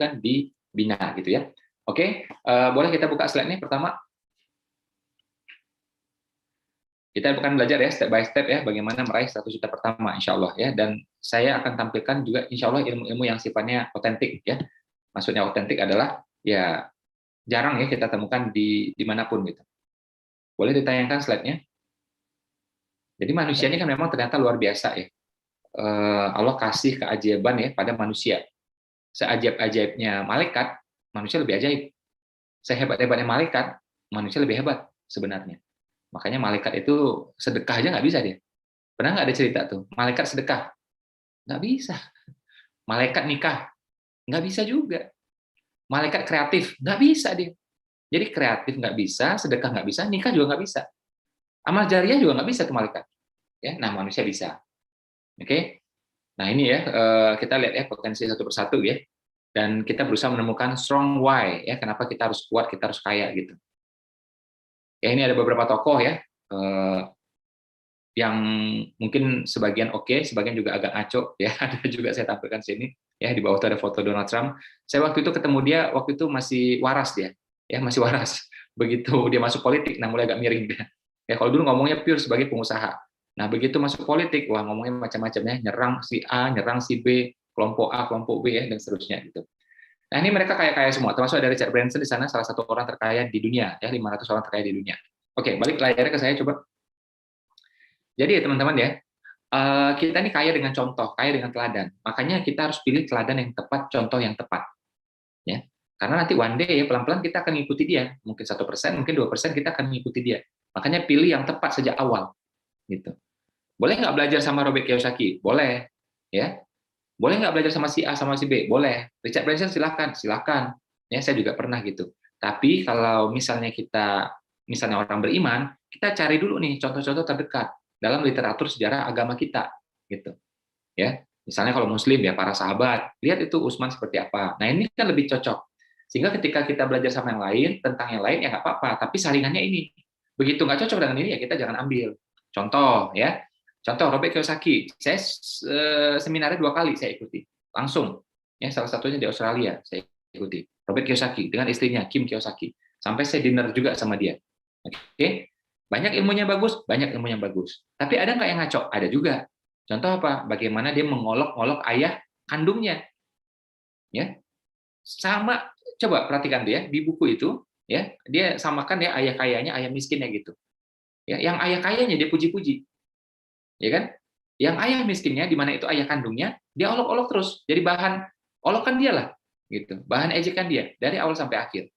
bukan dibina gitu ya. Oke, boleh kita buka slide-nya pertama. Kita akan belajar ya step by step ya bagaimana meraih 100 juta pertama insya Allah ya, dan saya akan tampilkan juga insya Allah ilmu-ilmu yang sifatnya otentik ya. Maksudnya otentik adalah ya jarang ya kita temukan di dimanapun gitu. Boleh ditayangkan slide-nya. Jadi manusia ini kan memang ternyata luar biasa ya. Allah kasih keajaiban ya pada manusia. Seajaib-ajaibnya malaikat, manusia lebih ajaib. Sehebat-hebatnya malaikat, manusia lebih hebat sebenarnya. Makanya malaikat itu sedekah aja nggak bisa dia. Pernah nggak ada cerita tuh, malaikat sedekah? Nggak bisa. Malaikat nikah? Nggak bisa juga. Malaikat kreatif? Nggak bisa dia. Jadi kreatif nggak bisa, sedekah nggak bisa, nikah juga nggak bisa. Amal jariah juga nggak bisa tuh malaikat. Ya, nah manusia bisa. Oke? Nah ini ya, kita lihat ya potensi satu persatu ya. Dan kita berusaha menemukan strong why, ya kenapa kita harus kuat, kita harus kaya gitu. Ya ini ada beberapa tokoh ya, yang mungkin sebagian oke, sebagian juga agak ngaco ya. Ada juga saya tampilkan sini ya, di bawah itu ada foto Donald Trump. Saya waktu itu ketemu dia, waktu itu masih waras dia, ya masih waras. Begitu dia masuk politik, nah mulai agak miring dia. Ya kalau dulu ngomongnya pure sebagai pengusaha. Nah begitu masuk politik, wah ngomongnya macam-macam ya, nyerang si A, nyerang si B, kelompok A, kelompok B ya, dan seterusnya gitu. Nah ini mereka kaya-kaya semua, termasuk ada Richard Branson di sana, salah satu orang terkaya di dunia, ya 500 orang terkaya di dunia. Oke, balik layarnya ke saya coba. Jadi ya teman-teman ya, kita ini kaya dengan contoh, kaya dengan teladan. Makanya kita harus pilih teladan yang tepat, contoh yang tepat. Ya, karena nanti one day ya pelan-pelan kita akan mengikuti dia. Mungkin 1%, mungkin 2% kita akan mengikuti dia. Makanya pilih yang tepat sejak awal. Gitu. Boleh nggak belajar sama Robert Kiyosaki? Boleh. Ya, boleh nggak belajar sama si A sama si B? Boleh. Richard Branson silahkan, silahkan. Ya, saya juga pernah gitu. Tapi kalau misalnya orang beriman, kita cari dulu nih contoh-contoh terdekat dalam literatur sejarah agama kita, gitu. Ya, misalnya kalau Muslim ya para sahabat, lihat itu Utsman seperti apa. Nah ini kan lebih cocok. Sehingga ketika kita belajar sama yang lain tentang yang lain ya nggak apa-apa. Tapi saringannya ini, begitu nggak cocok dengan ini ya kita jangan ambil. Contoh ya, contoh Robert Kiyosaki. Saya seminarnya 2 kali saya ikuti langsung. Ya salah satunya di Australia saya ikuti Robert Kiyosaki dengan istrinya Kim Kiyosaki. Sampai saya dinner juga sama dia. Oke, banyak ilmunya bagus, banyak ilmunya bagus. Tapi ada nggak yang ngaco? Ada juga. Contoh apa? Bagaimana dia mengolok-olok ayah kandungnya. Ya, sama. Coba perhatikan dia di buku itu, ya dia samakan ya ayah kayanya, ayah miskinnya gitu. Ya, yang ayah kayanya dia puji-puji, ya kan? Yang ayah miskinnya, di mana itu ayah kandungnya, dia olok-olok terus. Jadi bahan olokan dia lah, gitu. Bahan ejekan dia dari awal sampai akhir,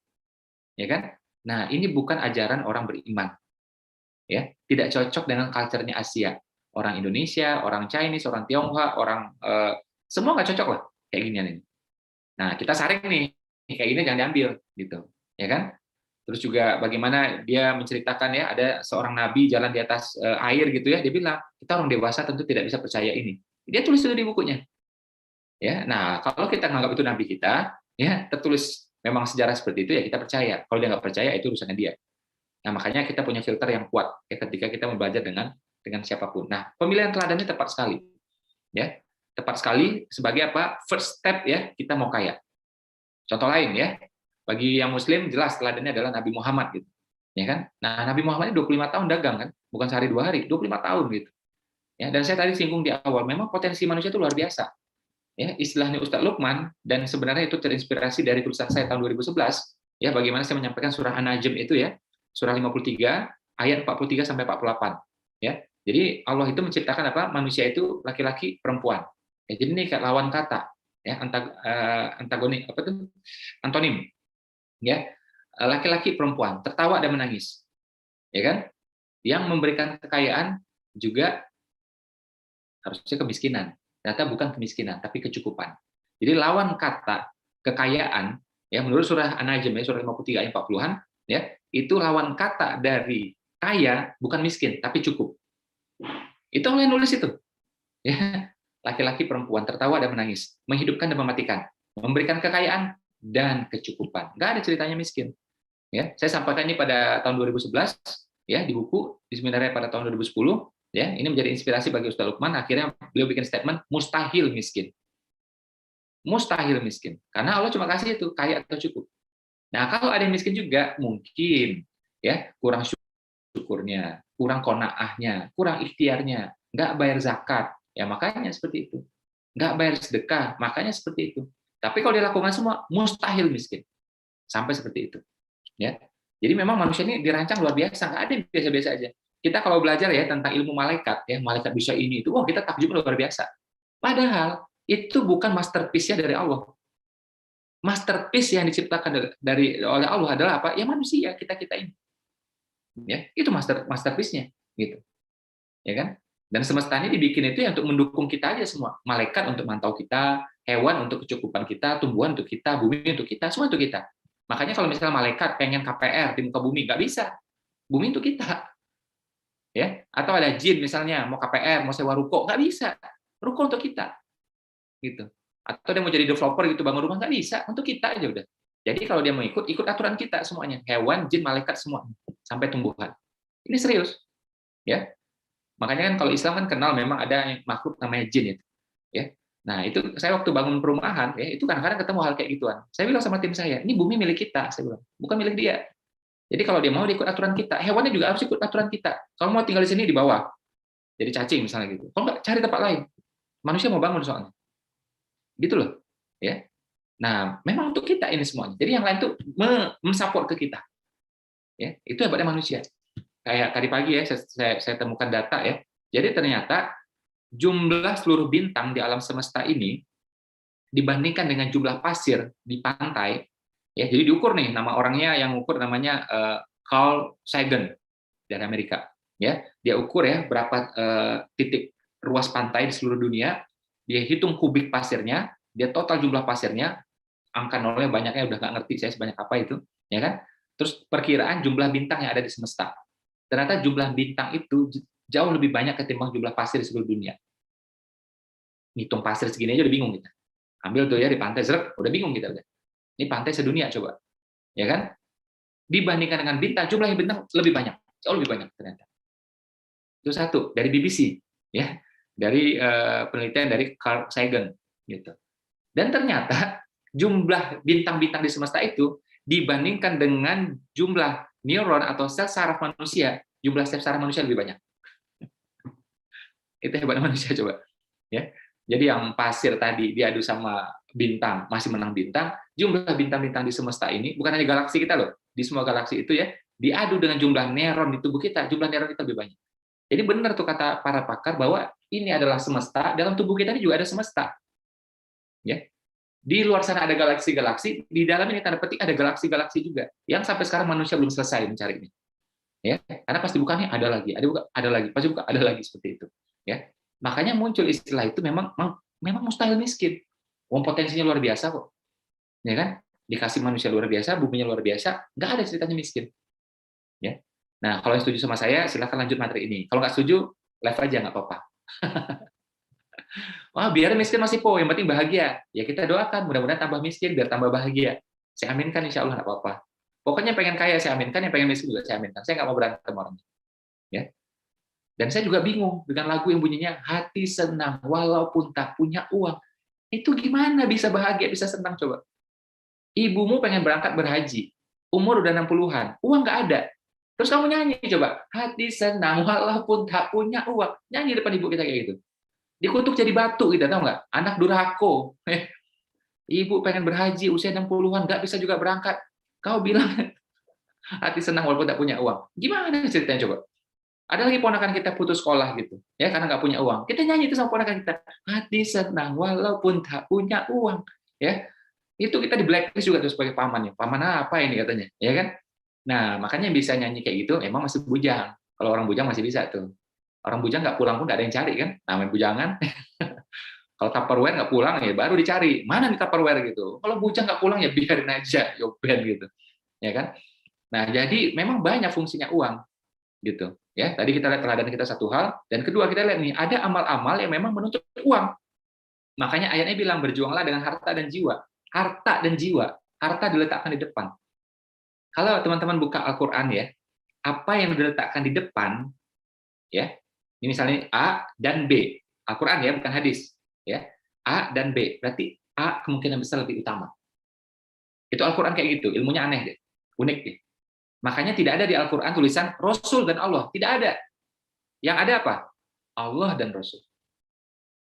ya kan? Nah, ini bukan ajaran orang beriman. Ya, tidak cocok dengan culture-nya Asia. Orang Indonesia, orang Chinese, orang Tionghoa, orang semua nggak cocok lah kayak ginian ini. Nah, kita saring nih, kayak gini jangan diambil gitu, ya kan? Terus juga bagaimana dia menceritakan ya ada seorang nabi jalan di atas air gitu ya, dia bilang, kita orang dewasa tentu tidak bisa percaya ini. Dia tulis itu di bukunya. Ya, nah kalau kita menganggap itu nabi kita, ya tertulis memang sejarah seperti itu ya kita percaya. Kalau dia nggak percaya itu urusannya dia. Nah, makanya kita punya filter yang kuat ya ketika kita belajar dengan siapapun. Nah, pemilihan teladannya tepat sekali. Ya. Tepat sekali sebagai apa? First step ya, kita mau kaya. Contoh lain ya. Bagi yang muslim jelas teladannya adalah Nabi Muhammad gitu. Ya kan? Nah, Nabi Muhammad ini 25 tahun dagang kan, bukan sehari 2 hari, 25 tahun gitu. Ya, dan saya tadi singgung di awal, memang potensi manusia itu luar biasa. Ya, istilahnya Ustadz Lukman, dan sebenarnya itu terinspirasi dari tulisan saya tahun 2011, ya bagaimana saya menyampaikan surah An-Najm itu ya, surah 53 ayat 43 sampai 48 ya. Jadi Allah itu menciptakan apa? Manusia itu laki-laki, perempuan. Ya, jadi ini kayak lawan kata ya, antagonik apa tuh? Antonim ya. Laki-laki, perempuan, tertawa dan menangis. Ya kan? Yang memberikan kekayaan juga harusnya kemiskinan. Ternyata bukan kemiskinan, tapi kecukupan. Jadi lawan kata kekayaan ya menurut surah An-Najm ya surah 53 ayat 40-an ya, itu lawan kata dari kaya bukan miskin tapi cukup. Itu oleh nulis itu. Ya, laki-laki perempuan tertawa dan menangis, menghidupkan dan mematikan, memberikan kekayaan dan kecukupan. Enggak ada ceritanya miskin. Ya, saya sampaikan ini pada tahun 2011 ya di buku di seminarnya pada tahun 2010 ya. Ini menjadi inspirasi bagi Ustaz Lukman, akhirnya beliau bikin statement mustahil miskin. mustahil miskin. Karena Allah cuma kasih itu, kaya atau cukup. Nah, kalau ada yang miskin juga, mungkin ya kurang syukurnya, kurang qanaahnya, kurang ikhtiarnya, nggak bayar zakat, ya makanya seperti itu. Nggak bayar sedekah, makanya seperti itu. Tapi kalau dilakukan semua, mustahil miskin. Sampai seperti itu. Ya. Jadi memang manusia ini dirancang luar biasa, nggak ada yang biasa-biasa aja. Kita kalau belajar ya tentang ilmu malaikat, ya malaikat bisa ini itu, wah kita takjub luar biasa. Padahal itu bukan masterpiece-nya dari Allah. Masterpiece yang diciptakan oleh Allah adalah apa? Ya manusia, kita ini. Ya, itu masterpiece-nya gitu. Ya kan? Dan semesta ini dibikin itu ya untuk mendukung kita aja semua. Malaikat untuk mantau kita, hewan untuk kecukupan kita, tumbuhan untuk kita, bumi untuk kita, semua untuk kita. Makanya kalau misalnya malaikat pengen KPR di muka bumi, nggak bisa. Bumi untuk kita. Ya, atau ada jin misalnya mau KPR, mau sewa ruko, nggak bisa. Ruko untuk kita. Gitu. Atau dia mau jadi developer gitu bangun rumah, nggak bisa, untuk kita aja udah. Jadi kalau dia mau ikut aturan kita semuanya, hewan, jin, malaikat semua sampai tumbuhan. Ini serius, ya. Makanya kan kalau Islam kan kenal memang ada makhluk namanya jin itu, ya. Nah itu saya waktu bangun perumahan, ya itu kadang-kadang ketemu hal kayak gituan. Saya bilang sama tim saya, ini bumi milik kita, saya bilang, bukan milik dia. Jadi kalau dia mau ikut aturan kita, hewannya juga harus ikut aturan kita. Kalau mau tinggal di sini di bawah, jadi cacing misalnya gitu. Kalau nggak cari tempat lain, manusia mau bangun soalnya. Gitu loh, ya. Nah, memang untuk kita ini semuanya. Jadi yang lain tuh mensupport ke kita. Ya, itu hebatnya manusia. Kayak tadi pagi ya saya temukan data ya. Jadi ternyata jumlah seluruh bintang di alam semesta ini dibandingkan dengan jumlah pasir di pantai, ya. Jadi diukur nih, nama orangnya yang ukur namanya Carl Sagan dari Amerika. Ya, dia ukur ya berapa titik ruas pantai di seluruh dunia. Dia hitung kubik pasirnya, dia total jumlah pasirnya, angka nolnya banyaknya udah nggak ngerti saya sebanyak apa itu, ya kan? Terus perkiraan jumlah bintang yang ada di semesta. Ternyata jumlah bintang itu jauh lebih banyak ketimbang jumlah pasir di seluruh dunia. Ngitung pasir segini aja udah bingung kita. Ambil tuh ya di pantai, udah bingung kita udah. Ini pantai sedunia coba, ya kan? Dibandingkan dengan bintang, jumlah bintang lebih banyak, jauh lebih banyak ternyata. Itu satu dari BBC, ya, dari penelitian dari Carl Sagan, gitu. Dan ternyata jumlah bintang-bintang di semesta itu dibandingkan dengan jumlah neuron atau sel saraf manusia, jumlah sel saraf manusia lebih banyak. Itu hebatnya manusia coba. Ya. Jadi yang pasir tadi diadu sama bintang, masih menang bintang, jumlah bintang-bintang di semesta ini, bukan hanya galaksi kita loh, di semua galaksi itu ya, diadu dengan jumlah neuron di tubuh kita, jumlah neuron kita lebih banyak. Jadi benar tuh kata para pakar bahwa ini adalah semesta, dalam tubuh kita ini juga ada semesta. Ya. Di luar sana ada galaksi-galaksi, di dalam ini tanda petik ada galaksi-galaksi juga, yang sampai sekarang manusia belum selesai mencari ini. Ya, karena pasti bukannya ada lagi, ada lagi, pasti bukan ada lagi seperti itu. Ya, makanya muncul istilah itu memang mustahil miskin. Wong potensinya luar biasa kok, ya kan? Dikasih manusia luar biasa, buminya luar biasa, nggak ada ceritanya miskin. Ya, nah kalau yang setuju sama saya silakan lanjut materi ini. Kalau nggak setuju, live aja nggak apa-apa. Wah, biar miskin masih yang penting bahagia. Ya kita doakan, mudah-mudahan tambah miskin biar tambah bahagia. Saya aminkan insya Allah nggak apa-apa. Pokoknya pengen kaya saya aminkan, yang pengen miskin juga saya aminkan. Saya nggak mau berantem orang. Ya. Dan saya juga bingung dengan lagu yang bunyinya hati senang walaupun tak punya uang. Itu gimana bisa bahagia, bisa senang coba? Ibumu pengen berangkat berhaji, umur udah 60-an, uang nggak ada. Terus kamu nyanyi coba, hati senang walaupun tak punya uang. Nyanyi depan ibu kita kayak gitu. Dikutuk jadi batu gitu, tahu nggak? Anak durhako. Ibu pengen berhaji usia 60-an nggak bisa juga berangkat. Kau bilang hati senang walaupun tak punya uang. Gimana ceritanya coba? Ada lagi ponakan kita putus sekolah gitu, ya karena nggak punya uang. Kita nyanyi itu sama ponakan kita, hati senang walaupun tak punya uang. Ya, itu kita di blacklist juga tuh sebagai paman ya. Paman apa ini katanya, ya kan? Nah makanya bisa nyanyi kayak gitu, emang masih bujang. Kalau orang bujang masih bisa tuh. Orang bujang nggak pulang pun nggak ada yang cari kan, namanya bujangan. Kalau Tupperware nggak pulang ya baru dicari mana nih Tupperware gitu. Kalau bujang nggak pulang ya biarin aja, yoben gitu, ya kan. Nah jadi memang banyak fungsinya uang gitu. Ya tadi kita lihat teladan kita satu hal, dan kedua kita lihat nih ada amal-amal yang memang menuntut uang. Makanya ayatnya bilang berjuanglah dengan harta dan jiwa. Harta dan jiwa, harta diletakkan di depan. Kalau teman-teman buka Al-Quran ya, apa yang diletakkan di depan, ya, ini misalnya A dan B, Al-Quran ya, bukan hadis, ya, A dan B, berarti A kemungkinan besar lebih utama. Itu Al-Quran kayak gitu, ilmunya aneh deh, unik deh. Makanya tidak ada di Al-Quran tulisan Rasul dan Allah, tidak ada. Yang ada apa? Allah dan Rasul.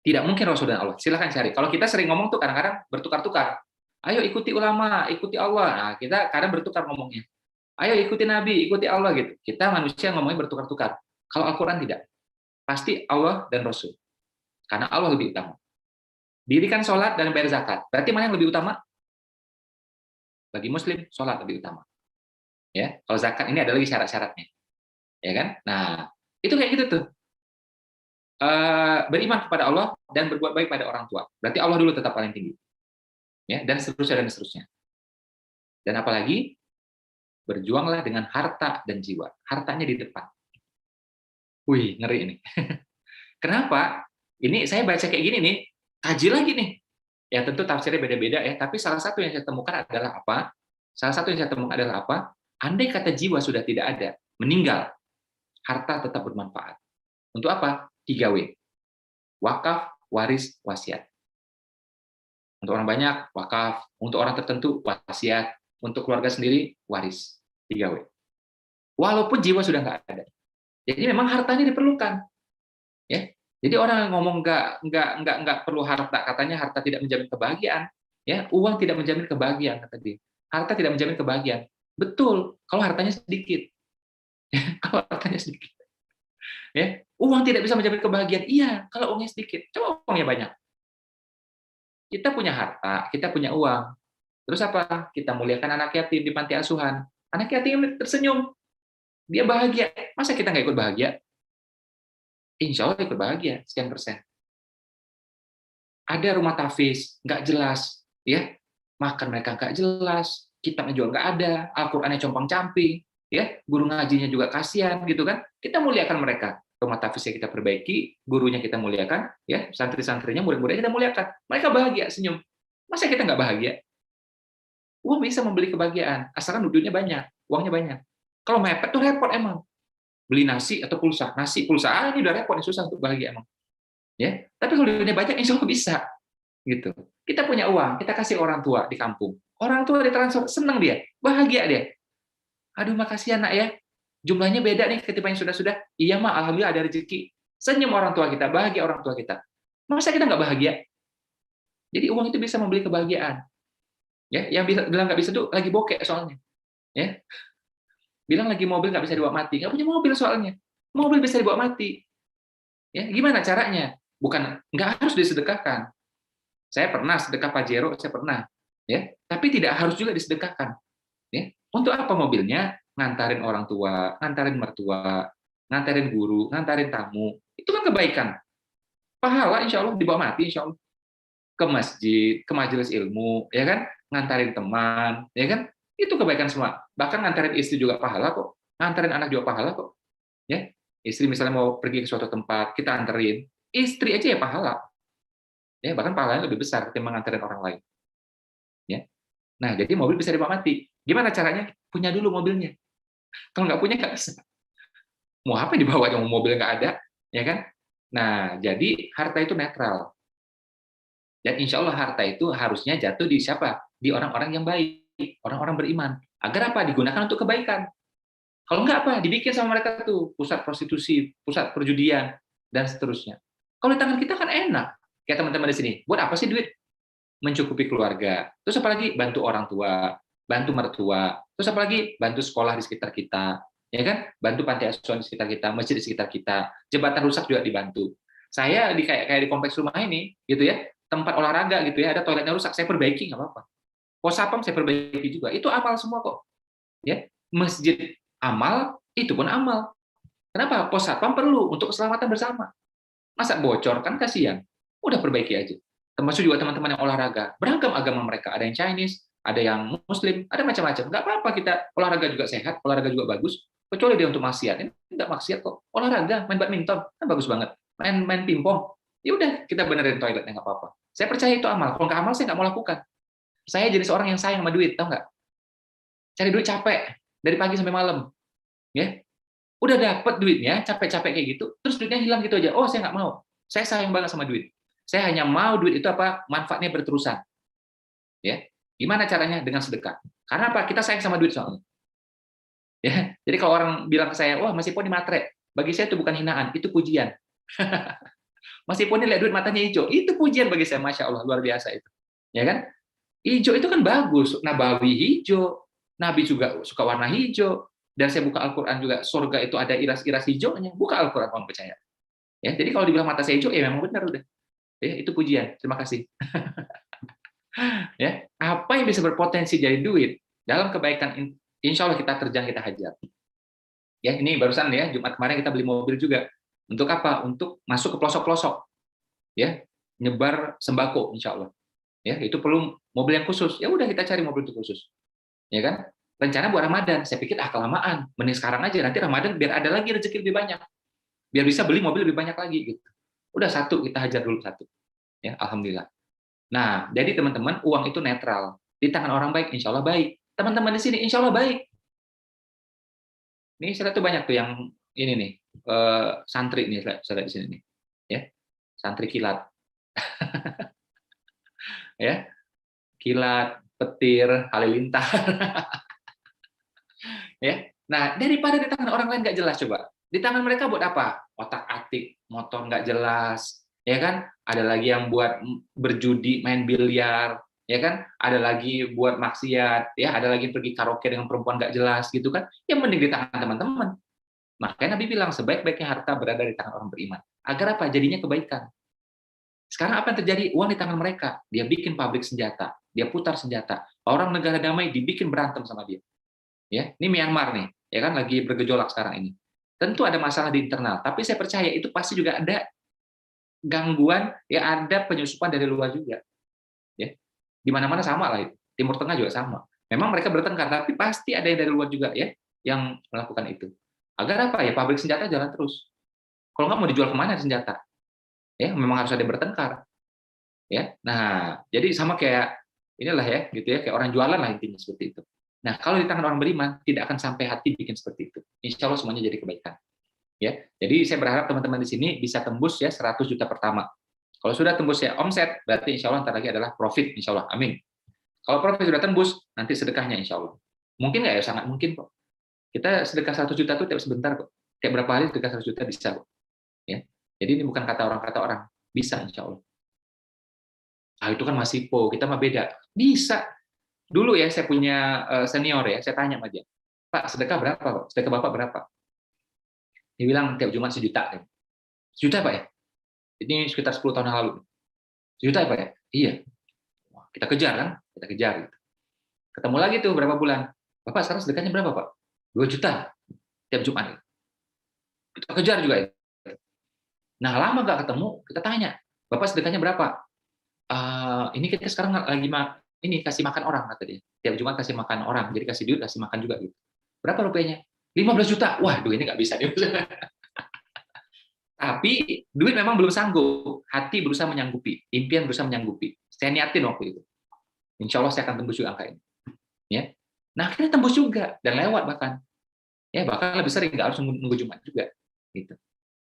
Tidak mungkin Rasul dan Allah. Silahkan cari. Kalau kita sering ngomong tuh kadang-kadang bertukar-tukar. Ayo ikuti ulama, ikuti Allah. Nah, kita kadang bertukar ngomongnya. Ayo ikuti Nabi, ikuti Allah gitu. Kita manusia ngomongnya bertukar-tukar. Kalau Al-Quran tidak. Pasti Allah dan Rasul. Karena Allah lebih utama. Dirikan sholat dan bayar zakat. Berarti mana yang lebih utama? Bagi Muslim, sholat lebih utama. Ya, kalau zakat ini ada lagi syarat-syaratnya. Ya kan? Nah, itu kayak gitu tuh. Beriman kepada Allah dan berbuat baik pada orang tua. Berarti Allah dulu tetap paling tinggi. Ya, dan seterusnya dan seterusnya. Dan apalagi berjuanglah dengan harta dan jiwa. Hartanya di depan. Wih, ngeri ini. Kenapa? Ini saya baca kayak gini nih, kaji lagi nih. Ya tentu tafsirnya beda-beda ya, tapi salah satu yang saya temukan adalah apa? Salah satu yang saya temukan adalah apa? Andai kata jiwa sudah tidak ada, meninggal, harta tetap bermanfaat. Untuk apa? 3W. Wakaf, waris, wasiat. Untuk orang banyak, wakaf. Untuk orang tertentu, wasiat. Untuk keluarga sendiri, waris. 3W. Walaupun jiwa sudah nggak ada. Jadi memang hartanya diperlukan. Ya. Jadi orang yang ngomong nggak perlu harta, katanya harta tidak menjamin kebahagiaan. Ya, uang tidak menjamin kebahagiaan, kata dia. Harta tidak menjamin kebahagiaan. Betul, kalau hartanya sedikit. Kalau hartanya sedikit. Ya, uang tidak bisa menjamin kebahagiaan. Iya, kalau uangnya sedikit. Coba uangnya banyak. Kita punya harta, kita punya uang. Terus apa? Kita muliakan anak yatim di panti asuhan. Anak yatim tersenyum. Dia bahagia. Masa kita nggak ikut bahagia? Insya Allah ikut bahagia, sekian persen. Ada rumah tahfiz, nggak jelas. Ya, makan mereka nggak jelas. Kitabnya juga nggak ada. Al-Qur'annya compang-camping. Ya, guru ngajinya juga kasihan, gitu kan? Kita muliakan mereka. Rumah tahfiznya kita perbaiki, gurunya kita muliakan, ya, santri-santrinya, murid-muridnya kita muliakan. Mereka bahagia, senyum. Masa kita nggak bahagia? Uang bisa membeli kebahagiaan, asalkan duitnya banyak, uangnya banyak. Kalau mepet tuh repot emang. Beli nasi atau pulsa, nasi, pulsa, ini udah repot, ini susah untuk bahagia emang. Ya, tapi kalau duitnya banyak, insya Allah bisa. Gitu. Kita punya uang, kita kasih orang tua di kampung. Orang tua ditransfer, senang dia, bahagia dia. Aduh, makasih anak ya. Jumlahnya beda nih ketimbang yang sudah-sudah. Iya mah, alhamdulillah ada rezeki. Senyum orang tua kita, bahagia orang tua kita. Masa kita nggak bahagia? Jadi uang itu bisa membeli kebahagiaan. Ya, yang bilang nggak bisa tuh lagi bokek soalnya. Ya, bilang lagi mobil nggak bisa dibawa mati, nggak punya mobil soalnya. Mobil bisa dibawa mati. Ya, gimana caranya? Bukan nggak harus disedekahkan. Saya pernah sedekah Pajero, saya pernah. Ya, tapi tidak harus juga disedekahkan. Ya, untuk apa mobilnya? Ngantarin orang tua, ngantarin mertua, ngantarin guru, ngantarin tamu. Itu kan kebaikan. Pahala insya Allah dibawa mati insya Allah. Ke masjid, ke majelis ilmu, ya kan? Ngantarin teman, ya kan? Itu kebaikan semua. Bahkan ngantarin istri juga pahala kok. Ngantarin anak juga pahala kok. Ya, istri misalnya mau pergi ke suatu tempat, kita anterin. Istri aja ya pahala. Ya, bahkan pahalanya lebih besar ketimbang nganterin orang lain. Ya. Nah, jadi mobil bisa dibawa mati. Gimana caranya? Punya dulu mobilnya. Kalau nggak punya nggak bisa. Mau apa yang dibawa kalau mobil nggak ada, ya kan? Nah, jadi harta itu netral. Dan insya Allah harta itu harusnya jatuh di siapa? Di orang-orang yang baik, orang-orang beriman. Agar apa? Digunakan untuk kebaikan. Kalau nggak apa? Dibikin sama mereka tuh pusat prostitusi, pusat perjudian, dan seterusnya. Kalau di tangan kita kan enak. Kayak teman-teman di sini. Buat apa sih duit? Mencukupi keluarga. Terus apalagi? Bantu orang tua, bantu mertua. Terus apalagi? Bantu sekolah di sekitar kita. Ya kan? Bantu panti asuhan di sekitar kita, masjid di sekitar kita. Jembatan rusak juga dibantu. Saya kayak di kompleks rumah ini, gitu ya, tempat olahraga gitu ya, ada toiletnya rusak, saya perbaiki nggak apa-apa. Pos sapam saya perbaiki juga, itu amal semua kok. Ya, masjid amal, itu pun amal. Kenapa? Pos sapam perlu untuk keselamatan bersama. Masa bocor kan kasihan. Udah perbaiki aja. Termasuk juga teman-teman yang olahraga, beragam agama mereka, ada yang Chinese, ada yang Muslim, ada macam-macam. Nggak apa-apa kita olahraga juga sehat, olahraga juga bagus. Kecuali dia untuk maksiat, ini nggak maksiat kok. Olahraga, main badminton, kan bagus banget. Main pingpong, ya udah kita benerin toiletnya nggak apa-apa. Saya percaya itu amal. Kalau nggak amal saya nggak mau lakukan. Saya jadi seorang yang sayang sama duit, tau nggak? Cari duit capek dari pagi sampai malam, ya. Udah dapat duitnya, capek-capek kayak gitu, terus duitnya hilang gitu aja. Oh saya nggak mau. Saya sayang banget sama duit. Saya hanya mau duit itu apa? Manfaatnya berterusan. Ya, gimana caranya? Dengan sedekah. Karena apa? Kita sayang sama duit soalnya. Ya, jadi kalau orang bilang ke saya, wah meskipun ini matre, bagi saya itu bukan hinaan, itu pujian. Meskipun ini lihat duit matanya hijau, itu pujian bagi saya, masya Allah, luar biasa itu. Ya kan? Hijau itu kan bagus, nabawi hijau, Nabi juga suka warna hijau, dan saya buka Al-Quran juga, surga itu ada iras-iras hijaunya, buka Al-Quran orang percaya. Ya, jadi kalau dibilang mata saya hijau, ya memang benar udah. Ya, itu pujian. Terima kasih. Ya, apa yang bisa berpotensi jadi duit dalam kebaikan, insya Allah kita terjang, kita hajar. Ya, ini barusan ya Jumat kemarin kita beli mobil juga. Untuk apa? Untuk masuk ke pelosok-pelosok, ya, nyebar sembako, insya Allah. Ya, itu perlu mobil yang khusus. Ya udah kita cari mobil itu khusus. Ya kan? Rencana buat Ramadan. Saya pikir kelamaan. Mending sekarang aja. Nanti Ramadan biar ada lagi rezeki lebih banyak. Biar bisa beli mobil lebih banyak lagi gitu. Udah satu kita hajar dulu satu. Ya, alhamdulillah. Nah, jadi teman-teman, uang itu netral. Di tangan orang baik, insya Allah baik. Teman-teman di sini, insya Allah baik. Ini saya tuh banyak tuh yang ini nih, santri nih, saya lihat di sini nih. Ya, santri kilat. Ya, kilat, petir, halilintar. Ya. Nah, daripada di tangan orang lain nggak jelas, coba. Di tangan mereka buat apa? Otak-atik, motor nggak jelas, ya kan? Ada lagi yang buat berjudi, main biliar, ya kan? Ada lagi buat maksiat, ya. Ada lagi pergi karaoke dengan perempuan nggak jelas, gitu kan? Yang mending di tangan teman-teman. Makanya Nabi bilang sebaik-baiknya harta berada di tangan orang beriman. Agar apa? Jadinya kebaikan. Sekarang apa yang terjadi? Uang di tangan mereka. Dia bikin pabrik senjata, dia putar senjata. Orang negara damai dibikin berantem sama dia. Ya, ini Myanmar nih, ya kan lagi bergejolak sekarang ini. Tentu ada masalah di internal, tapi saya percaya itu pasti juga ada gangguan, ya ada penyusupan dari luar juga. Ya, di mana-mana sama lah itu. Timur Tengah juga sama. Memang mereka bertengkar, tapi pasti ada yang dari luar juga ya yang melakukan itu. Agar apa ya? Pabrik senjata jalan terus. Kalau nggak mau dijual kemana senjata? Ya, memang harus ada yang bertengkar. Ya, nah jadi sama kayak inilah ya, gitu ya, kayak orang jualan lah intinya seperti itu. Nah, kalau di tangan orang beriman, tidak akan sampai hati bikin seperti itu. Insya Allah semuanya jadi kebaikan. Ya, jadi saya berharap teman-teman di sini bisa tembus ya 100 juta pertama. Kalau sudah tembus ya omset, berarti insya Allah ntar lagi adalah profit, insya Allah. Amin. Kalau profit sudah tembus, nanti sedekahnya insya Allah. Mungkin nggak ya? Sangat mungkin kok. Kita sedekah 100 juta itu tiap sebentar kok. Tiap berapa hari sedekah 100 juta bisa kok. Ya. Jadi ini bukan kata orang, bisa insya Allah. Ah itu kan masih kita mah beda. Bisa. Dulu ya saya punya senior ya, saya tanya sama dia, Pak sedekah berapa Pak? Sedekah Bapak berapa? Dia bilang tiap Jumat 1 juta. 1 juta Pak ya? Ini sekitar 10 tahun yang lalu. 1 juta Pak ya? Iya. Wah, kita kejar kan? Kita kejar. Gitu. Ketemu lagi tuh berapa bulan. Bapak sekarang sedekahnya berapa Pak? 2 juta tiap Jumat. Kita kejar juga. Ya. Nah lama nggak ketemu, kita tanya, Bapak sedekahnya berapa? Ini kita sekarang lagi ini kasih makan orang kata dia. Tiap Jumat kasih makan orang, jadi kasih duit kasih makan juga gitu. Berapa rupiahnya? 15 juta. Wah, duit ini nggak bisa nih. Tapi duit memang belum sanggup. Hati berusaha menyanggupi, impian berusaha menyanggupi. Saya niatin waktu itu. Insya Allah saya akan tembus juga angka ini. Ya. Nah, akhirnya tembus juga dan lewat bahkan. Ya, bahkan lebih sering nggak harus nunggu Jumat juga. Gitu.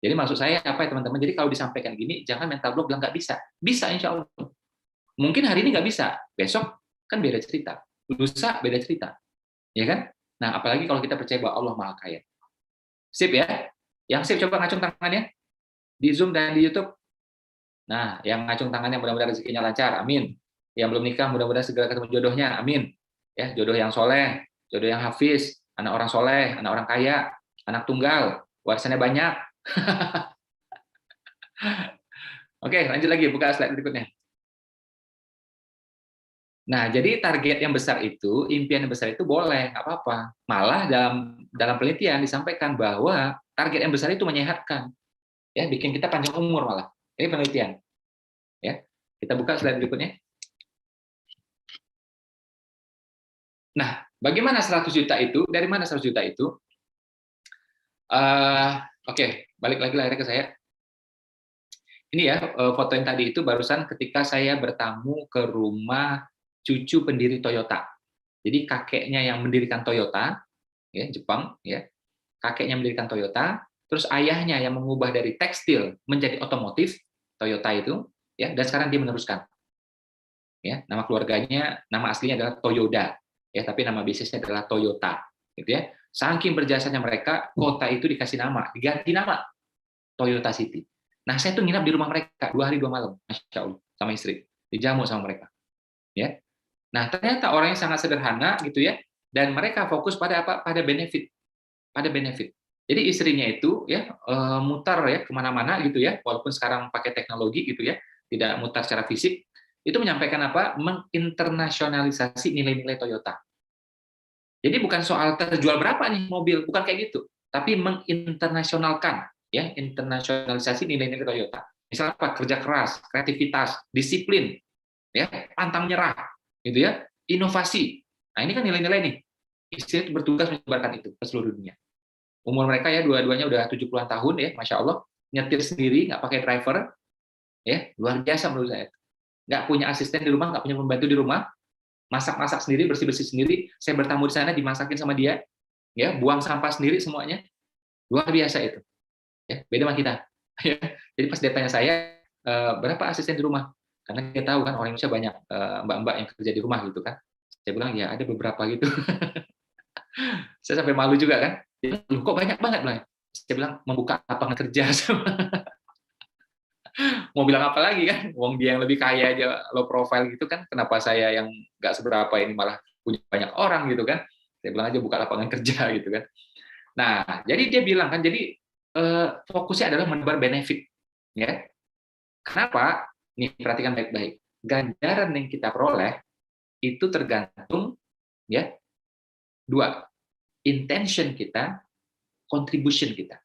Jadi maksud saya apa ya teman-teman? Jadi kalau disampaikan gini, jangan mental block bilang nggak bisa. Bisa insya Allah. Mungkin hari ini nggak bisa, besok kan beda cerita. Lusa beda cerita. Ya kan? Nah, apalagi kalau kita percaya bahwa Allah Maha Kaya. Sip ya? Yang sip coba ngacung tangannya di Zoom dan di YouTube. Nah, yang ngacung tangannya mudah-mudahan rezekinya lancar. Amin. Yang belum nikah mudah-mudahan segera ketemu jodohnya. Amin. Ya, jodoh yang soleh, jodoh yang hafiz, anak orang soleh, anak orang kaya, anak tunggal, warisannya banyak. Oke, lanjut lagi, buka slide berikutnya. Nah, jadi target yang besar itu, impian yang besar itu boleh, nggak apa-apa. Malah dalam penelitian disampaikan bahwa target yang besar itu menyehatkan, ya, bikin kita panjang umur malah. Ini penelitian, ya. Kita buka slide berikutnya. Nah, bagaimana 100 juta itu? Dari mana 100 juta itu? Oke, balik lagi lahirnya ke saya. Ini ya foto yang tadi itu barusan ketika saya bertamu ke rumah cucu pendiri Toyota. Jadi kakeknya yang mendirikan Toyota, ya Jepang, ya kakeknya mendirikan Toyota, terus ayahnya yang mengubah dari tekstil menjadi otomotif Toyota itu, ya dan sekarang dia meneruskan. Ya, nama keluarganya, nama aslinya adalah Toyoda, ya, tapi nama bisnisnya adalah Toyota, gitu ya. Saking berjasanya mereka, kota itu dikasih nama, diganti nama Toyota City. Nah, saya tuh nginap di rumah mereka 2 hari 2 malam, masya Allah, sama istri, dijamu sama mereka, ya. Nah, ternyata orangnya sangat sederhana, gitu ya, dan mereka fokus pada apa? Pada benefit, pada benefit. Jadi istrinya itu ya mutar ya kemana-mana gitu ya, walaupun sekarang pakai teknologi gitu ya, tidak mutar secara fisik, itu menyampaikan apa? Menginternasionalisasi nilai-nilai Toyota. Jadi bukan soal terjual berapa nih mobil, bukan kayak gitu, tapi menginternasionalkan ya, internasionalisasi nilai-nilai Toyota. Misalnya apa? Kerja keras, kreativitas, disiplin, ya, pantang menyerah, gitu ya, inovasi. Nah, ini kan nilai-nilai nih. Istri itu bertugas menyebarkan itu ke seluruh dunia. Umur mereka ya dua-duanya udah 70-an tahun ya, masya Allah, nyetir sendiri, nggak pakai driver, ya luar biasa menurut saya. Nggak punya asisten di rumah, nggak punya pembantu di rumah, masak-masak sendiri, bersih-bersih sendiri. Saya bertamu di sana dimasakin sama dia, ya buang sampah sendiri semuanya, luar biasa itu. Ya beda sama kita. Ya. Jadi pas dia tanya saya berapa asisten di rumah, karena dia tahu kan orang Indonesia banyak mbak-mbak yang kerja di rumah gitu kan. Saya bilang ya ada beberapa gitu. Saya sampai malu juga kan. Dia bilang, loh, kok banyak banget lah. Saya bilang membuka lapangan kerja sama. Mau bilang apa lagi kan? Wong dia yang lebih kaya aja low profile gitu kan. Kenapa saya yang nggak seberapa ini malah punya banyak orang gitu kan? Saya bilang aja buka lapangan kerja gitu kan. Nah, jadi dia bilang kan, jadi fokusnya adalah menebar benefit, ya. Kenapa? Nih perhatikan baik-baik. Ganjaran yang kita peroleh itu tergantung ya dua, intention kita, contribution kita.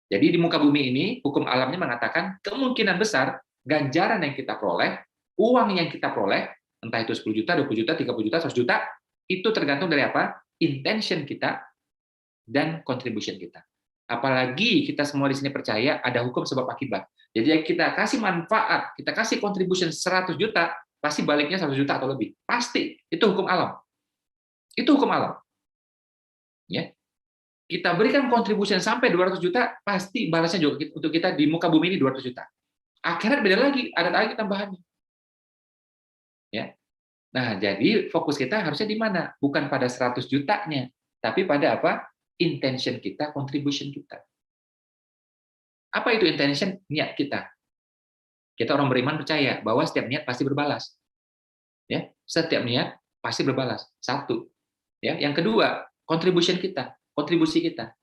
Jadi di muka bumi ini, hukum alamnya mengatakan kemungkinan besar ganjaran yang kita peroleh, uang yang kita peroleh, entah itu 10 juta, 20 juta, 30 juta, 100 juta, itu tergantung dari apa? Intention kita dan contribution kita. Apalagi kita semua di sini percaya ada hukum sebab akibat. Jadi kita kasih manfaat, kita kasih contribution 100 juta, pasti baliknya 100 juta atau lebih. Pasti. Itu hukum alam. Itu hukum alam. Ya. Kita berikan contribution sampai 200 juta, pasti balasnya juga untuk kita di muka bumi ini 200 juta. Akhirat beda lagi, ada lagi tambahannya. Ya. Nah, jadi fokus kita harusnya di mana? Bukan pada 100 jutanya, tapi pada apa? Intention kita, contribution kita. Apa itu intention? Niat kita. Kita orang beriman percaya bahwa setiap niat pasti berbalas. Ya, setiap niat pasti berbalas. Satu. Ya, yang kedua, contribution kita, kontribusi kita.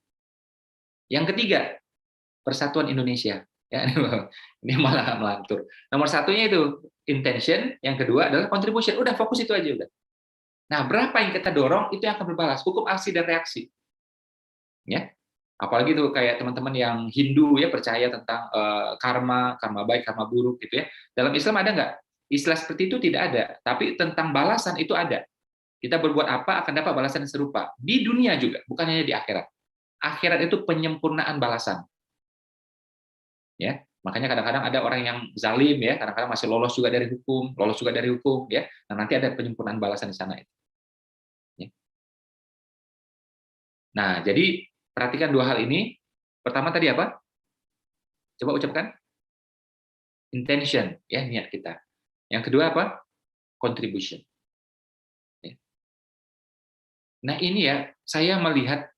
Yang ketiga, persatuan Indonesia. Ya, ini malah melantur. Nomor satunya itu intention, yang kedua adalah contribution. Udah fokus itu aja udah. Nah, berapa yang kita dorong itu yang akan berbalas. Hukum aksi dan reaksi. Ya, apalagi tuh kayak teman-teman yang Hindu ya percaya tentang karma, karma baik, karma buruk gitu ya. Dalam Islam ada nggak? Istilah seperti itu tidak ada, tapi tentang balasan itu ada. Kita berbuat apa akan dapat balasan yang serupa di dunia juga, bukan hanya di akhirat. Akhirat itu penyempurnaan balasan. Ya, makanya kadang-kadang ada orang yang zalim ya, kadang-kadang masih lolos juga dari hukum, lolos juga dari hukum ya. Nah, nanti ada penyempurnaan balasan di sana itu. Ya. Nah, jadi perhatikan dua hal ini. Pertama tadi apa? Coba ucapkan. Intention, ya niat kita. Yang kedua apa? Contribution. Ya. Nah ini ya, saya melihat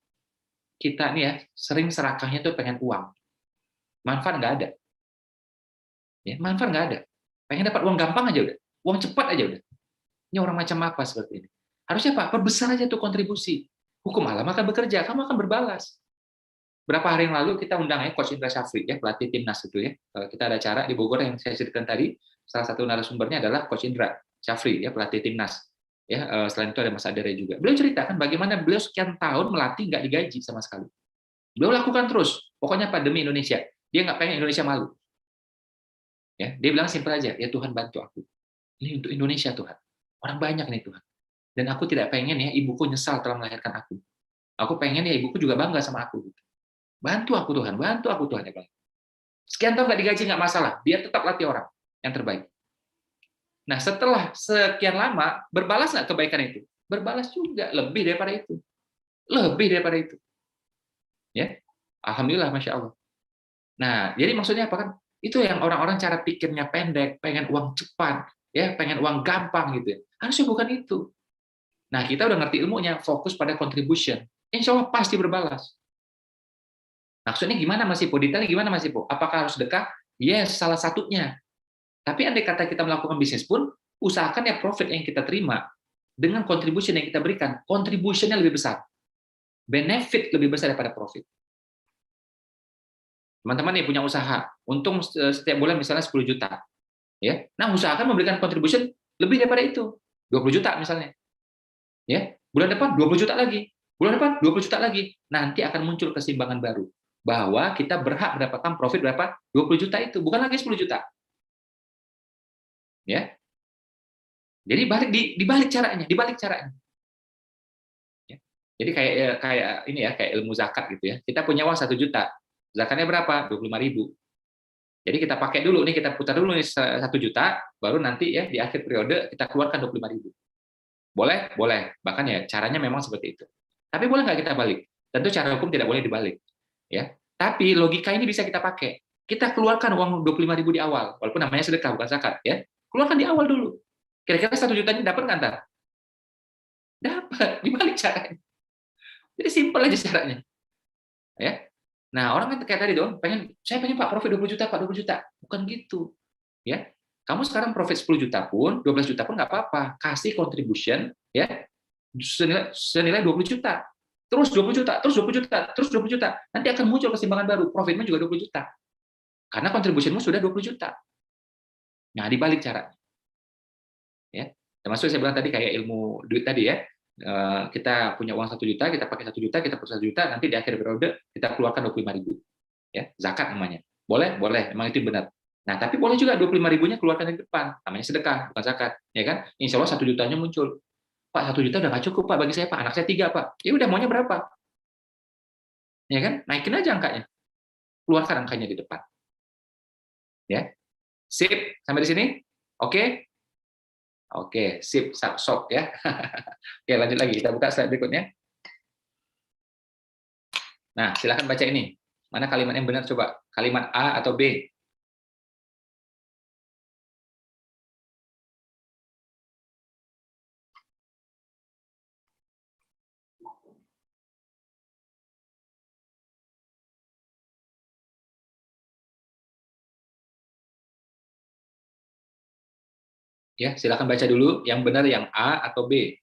kita nih ya, sering serakahnya tuh pengen uang. Manfaat nggak ada. Ya, manfaat nggak ada. Pengen dapat uang gampang aja udah. Uang cepat aja udah. Ini orang macam apa seperti ini? Harusnya Pak, perbesar aja tuh kontribusi. Hukum alam akan bekerja, kamu akan berbalas. Berapa hari yang lalu kita undang ya Coach Indra Syafri ya, pelatih timnas itu ya. Kita ada acara di Bogor yang saya ceritakan tadi. Salah satu narasumbernya adalah Coach Indra Syafri ya, pelatih timnas. Ya, selain itu ada Mas Adere juga. Beliau ceritakan bagaimana beliau sekian tahun melatih nggak digaji sama sekali. Beliau lakukan terus. Pokoknya pandemi Indonesia. Dia nggak pengen Indonesia malu. Ya, dia bilang simpel aja, ya Tuhan bantu aku. Ini untuk Indonesia Tuhan. Orang banyak nih Tuhan. Dan aku tidak pengen ya ibuku nyesal telah melahirkan aku. Aku pengen ya ibuku juga bangga sama aku. Bantu aku Tuhan, bantu aku Tuhan ya Bang. Sekian tahun nggak digaji nggak masalah, dia tetap latih orang yang terbaik. Nah setelah sekian lama berbalas nggak kebaikan itu? Berbalas juga, lebih daripada itu, lebih daripada itu. Ya, alhamdulillah, masya Allah. Nah jadi maksudnya apa kan? Itu yang orang-orang cara pikirnya pendek, pengen uang cepat, ya pengen uang gampang gitu ya. Harusnya bukan itu. Nah, kita udah ngerti ilmunya, fokus pada contribution. Insya Allah pasti berbalas. Maksudnya gimana Mas Ipo? Detailnya gimana Mas Ipo? Apakah harus sedekah? Yes, salah satunya. Tapi andai kata kita melakukan bisnis pun, usahakan ya profit yang kita terima dengan contribution yang kita berikan, contribution-nya lebih besar. Benefit lebih besar daripada profit. Teman-teman nih punya usaha, untung setiap bulan misalnya 10 juta. Ya. Nah, usahakan memberikan contribution lebih daripada itu. 20 juta misalnya. Ya. Bulan depan 20 juta lagi. Bulan depan 20 juta lagi. Nanti akan muncul keseimbangan baru. Bahwa kita berhak mendapatkan profit berapa? 20 juta itu, bukan lagi 10 juta. Ya. Jadi dibalik caranya, dibalik caranya. Ya. Jadi kayak ini ya, kayak ilmu zakat gitu ya. Kita punya uang 1 juta. Zakatnya berapa? 25.000. Jadi kita pakai dulu nih, kita putar dulu nih 1 juta, baru nanti ya di akhir periode kita keluarkan 25.000. Boleh? Boleh. Bahkan ya caranya memang seperti itu. Tapi boleh nggak kita balik? Tentu cara hukum tidak boleh dibalik. Ya. Tapi logika ini bisa kita pakai. Kita keluarkan uang 25.000 di awal, walaupun namanya sedekah bukan zakat ya. Keluarkan di awal dulu. Kira-kira 1 jutanya dapat nggak ntar? Dapat, dibalik caranya. Jadi simpel aja caranya. Ya. Nah, orang kan kayak tadi dong, saya pengen Pak profit 20 juta, Pak 20 juta. Bukan gitu. Ya. Kamu sekarang profit 10 juta pun, 12 juta pun nggak apa-apa. Kasih contribution ya senilai 20 juta. Terus 20 juta, terus 20 juta, terus 20 juta. Nanti akan muncul keseimbangan baru, profitmu juga 20 juta. Karena contributionmu sudah 20 juta. Nah, dibalik cara. Ya. Termasuk saya bilang tadi kayak ilmu duit tadi ya. Kita punya uang 1 juta, kita pakai 1 juta, kita putar 1 juta, nanti di akhir periode kita keluarkan 25.000. Ya, zakat namanya. Boleh, boleh, memang itu benar. Nah, tapi boleh juga 25.000-nya keluarkan di depan, namanya sedekah, bukan zakat, ya kan? Insya Allah 1 jutanya muncul. Pak, 1 juta udah nggak cukup Pak bagi saya Pak, anak saya 3 Pak. Ya udah maunya berapa? Ya kan? Naikin aja angkanya, keluarkan angkanya di depan. Ya, sip sampai di sini? Oke? Oke, sip, sok ya. Oke, lanjut lagi, kita buka slide berikutnya. Nah, silakan baca ini. Mana kalimat yang benar coba? Kalimat A atau B? Ya, silakan baca dulu. Yang benar yang A atau B?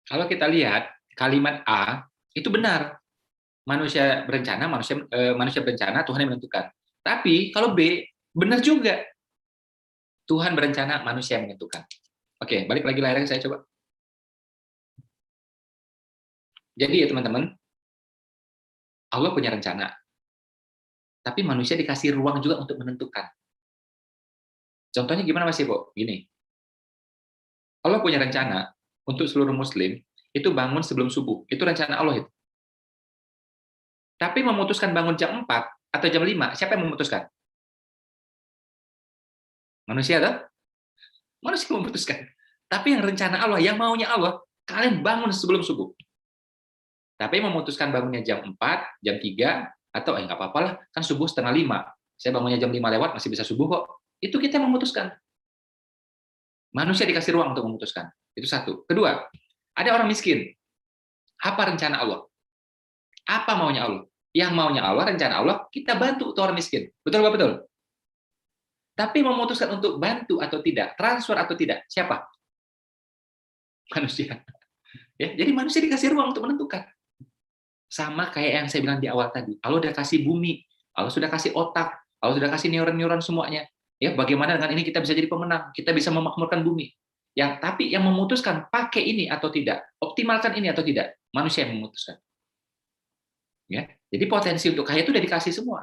Kalau kita lihat kalimat A itu benar. Manusia berencana, manusia berencana, Tuhan yang menentukan. Tapi kalau B benar juga. Tuhan berencana, manusia yang menentukan. Oke, balik lagi layarnya saya coba. Jadi ya teman-teman, Allah punya rencana. Tapi manusia dikasih ruang juga untuk menentukan. Contohnya gimana Mas Ibo? Gini. Allah punya rencana untuk seluruh muslim itu bangun sebelum subuh. Itu rencana Allah itu. Tapi memutuskan bangun jam 4 atau jam 5, siapa yang memutuskan? Manusia atau? Manusia memutuskan. Tapi yang rencana Allah, yang maunya Allah, kalian bangun sebelum subuh. Tapi memutuskan bangunnya jam 4, jam 3, atau nggak apa-apa lah, kan subuh setengah 5. Saya bangunnya jam 5 lewat, masih bisa subuh kok. Itu kita yang memutuskan. Manusia dikasih ruang untuk memutuskan. Itu satu. Kedua, ada orang miskin. Apa rencana Allah? Apa maunya Allah? Yang maunya Allah, rencana Allah, kita bantu tuh orang miskin. Betul nggak betul? Tapi memutuskan untuk bantu atau tidak, transfer atau tidak, siapa? Manusia. Ya, jadi manusia dikasih ruang untuk menentukan. Sama kayak yang saya bilang di awal tadi. Allah sudah kasih bumi, Allah sudah kasih otak, Allah sudah kasih neuron-neuron semuanya. Ya, bagaimana dengan ini kita bisa jadi pemenang, kita bisa memakmurkan bumi. Tapi yang memutuskan pakai ini atau tidak, optimalkan ini atau tidak, manusia yang memutuskan. Ya, jadi potensi untuk kaya itu sudah dikasih semua.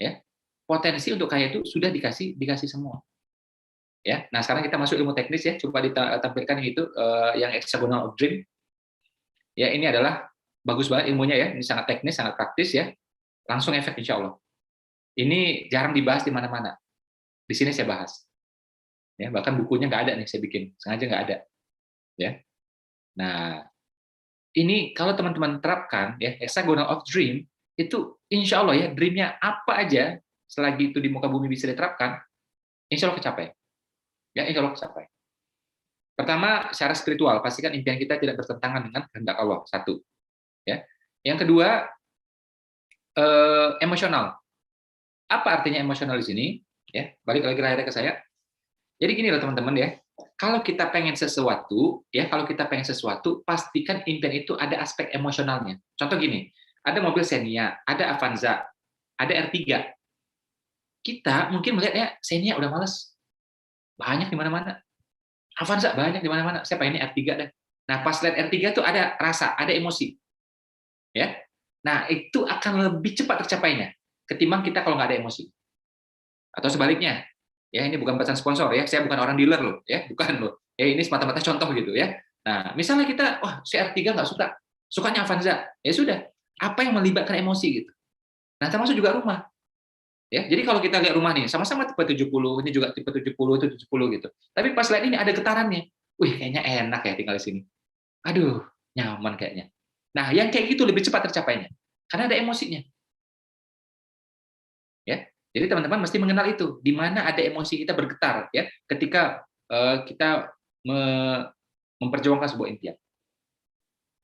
Ya, potensi untuk kaya itu sudah dikasih semua. Ya, nah sekarang kita masuk ilmu teknis ya, coba ditampilkan itu yang hexagonal of dream. Ya, ini adalah bagus banget ilmunya ya, ini sangat teknis, sangat praktis ya, langsung efek insya Allah. Ini jarang dibahas di mana-mana. Di sini saya bahas. Ya, bahkan bukunya nggak ada nih, saya bikin sengaja nggak ada. Ya, Nah, ini kalau teman-teman terapkan ya hexagonal of dream, itu insya Allah ya dreamnya apa aja selagi itu di muka bumi bisa diterapkan, insya Allah kecapai. Ya, insya Allah kecapai. Pertama, secara spiritual, pastikan impian kita tidak bertentangan dengan kehendak Allah. Satu. Ya. Yang kedua, emosional. Apa artinya emosional di sini? Ya, balik lagi ke saya. Jadi gini loh teman-teman ya. Kalau kita pengen sesuatu, ya kalau kita pengen sesuatu, pastikan impian itu ada aspek emosionalnya. Contoh gini, ada mobil Xenia, ada Avanza, ada R3. Kita mungkin melihatnya Xenia udah males, banyak di mana-mana. Avanza banyak di mana-mana. Saya pengennya R3 deh. Nah, pas lihat R3 tuh ada rasa, ada emosi. Ya. Nah, itu akan lebih cepat tercapainya ketimbang kita kalau nggak ada emosi. Atau sebaliknya. Ya, ini bukan pesan sponsor ya. Saya bukan orang dealer loh, ya, bukan loh. Ya, ini semata-mata contoh gitu ya. Nah, misalnya kita, wah, si R3 nggak suka, sukanya Avanza. Ya sudah, apa yang melibatkan emosi gitu. Nah, termasuk juga rumah. Ya, jadi kalau kita lihat rumah nih, sama-sama tipe 70, ini juga tipe 70, itu 70 gitu. Tapi pas lihat ini ada getarannya. Wih, kayaknya enak ya tinggal di sini. Aduh, nyaman kayaknya. Nah, yang kayak gitu lebih cepat tercapainya. Karena ada emosinya. Ya. Jadi teman-teman mesti mengenal itu, di mana ada emosi kita bergetar ya ketika kita memperjuangkan sebuah impian.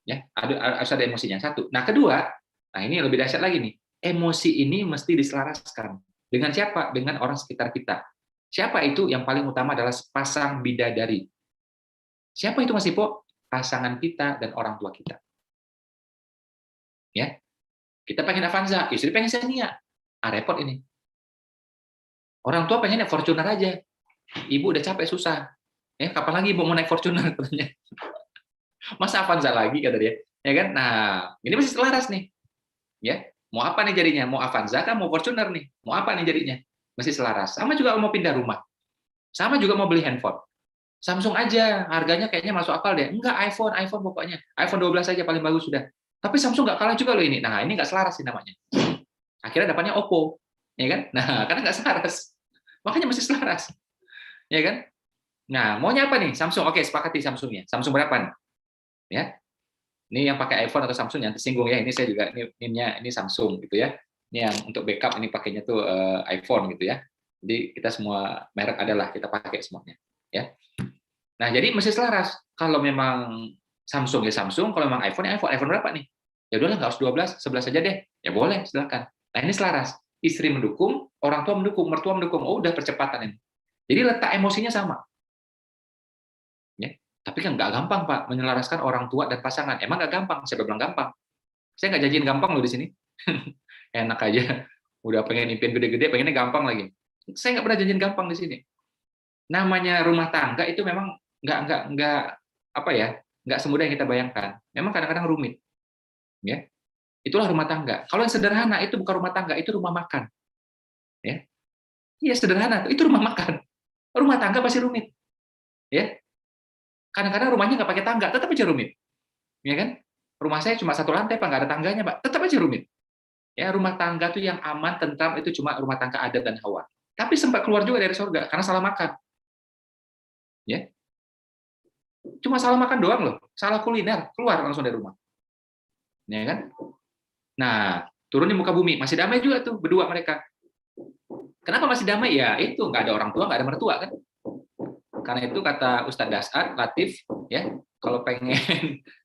Ya, harus ada emosinya satu. Nah, kedua, nah ini lebih dahsyat lagi nih. Emosi ini mesti diselaraskan. Dengan siapa? Dengan orang sekitar kita. Siapa itu? Yang paling utama adalah sepasang bidadari. Siapa itu Mas Ipo? Pasangan kita dan orang tua kita. Ya. Kita pengen Avanza, istri pengen Xenia. Repot ini. Orang tua pengennya Fortuner aja. Ibu udah capek susah. Kapan lagi ibu mau naik Fortuner katanya. Masa Avanza lagi kata dia. Ya kan? Nah, ini masih selaras nih. Ya. Mau apa nih jadinya? Mau Avanza kan mau Fortuner nih? Mau apa nih jadinya? Masih selaras. Sama juga mau pindah rumah. Sama juga mau beli handphone. Samsung aja, harganya kayaknya masuk akal deh. Enggak, iPhone pokoknya. iPhone 12 aja paling bagus sudah. Tapi Samsung nggak kalah juga loh ini. Nah, ini nggak selaras sih namanya. Akhirnya dapatnya Oppo. Ya kan? Nah, karena nggak selaras. Makanya masih selaras. Ya kan? Nah, maunya apa nih? Samsung. Oke, sepakati Samsungnya. Samsung berapa nih? Ya. Ini yang pakai iPhone atau Samsung yang tersinggung ya. Ini saya juga ini Samsung gitu ya. Ini yang untuk backup ini pakainya tuh iPhone gitu ya. Jadi kita semua merek adalah kita pakai semuanya. Ya. Nah, jadi mesti selaras. Kalau memang Samsung ya Samsung, kalau memang iPhone ya iPhone. iPhone berapa nih? Ya udahlah nggak usah 12, 11 aja deh. Ya boleh, silakan. Nah, ini selaras. Istri mendukung, orang tua mendukung, mertua mendukung. Oh, udah percepatan ini. Jadi letak emosinya sama. Ya. Tapi kan nggak gampang, Pak, menyelaraskan orang tua dan pasangan. Emang nggak gampang? Siapa bilang gampang? Saya nggak janjiin gampang loh di sini. Enak aja. Udah pengen impian gede-gede, pengennya gampang lagi. Saya nggak pernah janjiin gampang di sini. Namanya rumah tangga itu memang nggak apa ya, nggak semudah yang kita bayangkan. Memang kadang-kadang rumit, ya. Itulah rumah tangga. Kalau yang sederhana itu bukan rumah tangga, itu rumah makan, ya. Iya sederhana, itu rumah makan. Rumah tangga pasti rumit, ya. Kadang-kadang rumahnya nggak pakai tangga, tetap aja rumit, ya kan? Rumah saya cuma satu lantai, Pak, nggak ada tangganya, Pak, tetap aja rumit. Ya, rumah tangga tuh yang aman, tentram itu cuma rumah tangga Adam dan Hawa. Tapi sempat keluar juga dari surga karena salah makan, ya. Cuma salah makan doang loh, salah kuliner, keluar langsung dari rumah. Ya kan? Nah, turun di muka bumi, masih damai juga tuh berdua mereka. Kenapa masih damai? Ya itu, nggak ada orang tua, nggak ada mertua kan. Karena itu kata Ustadz Dasar, Latif, ya, kalau pengen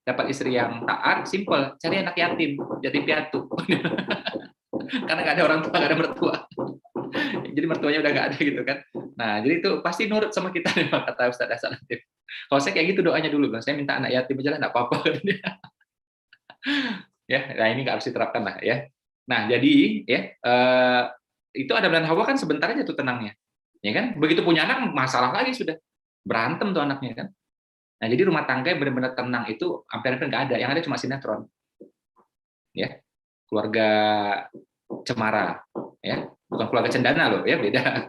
dapat istri yang taat, simple, cari anak yatim, yatim piatu. Karena nggak ada orang tua, nggak ada mertua. Jadi mertuanya udah nggak ada gitu kan. Nah, jadi itu pasti nurut sama kita nih, kata Ustadz Dasar Latif. Kalau saya kayak gitu doanya dulu, saya minta anak yatim aja lah, nggak apa-apa. Ya, nah ini nggak harus diterapkan lah ya. Nah, jadi ya itu Adam dan Hawa kan sebentar aja tuh tenangnya, ya kan? Begitu punya anak masalah lagi sudah, berantem tuh anaknya kan. Nah, jadi rumah tangga yang benar-benar tenang itu hampir-hampir nggak ada, yang ada cuma sinetron, ya, keluarga Cemara, ya, bukan keluarga Cendana loh, ya beda.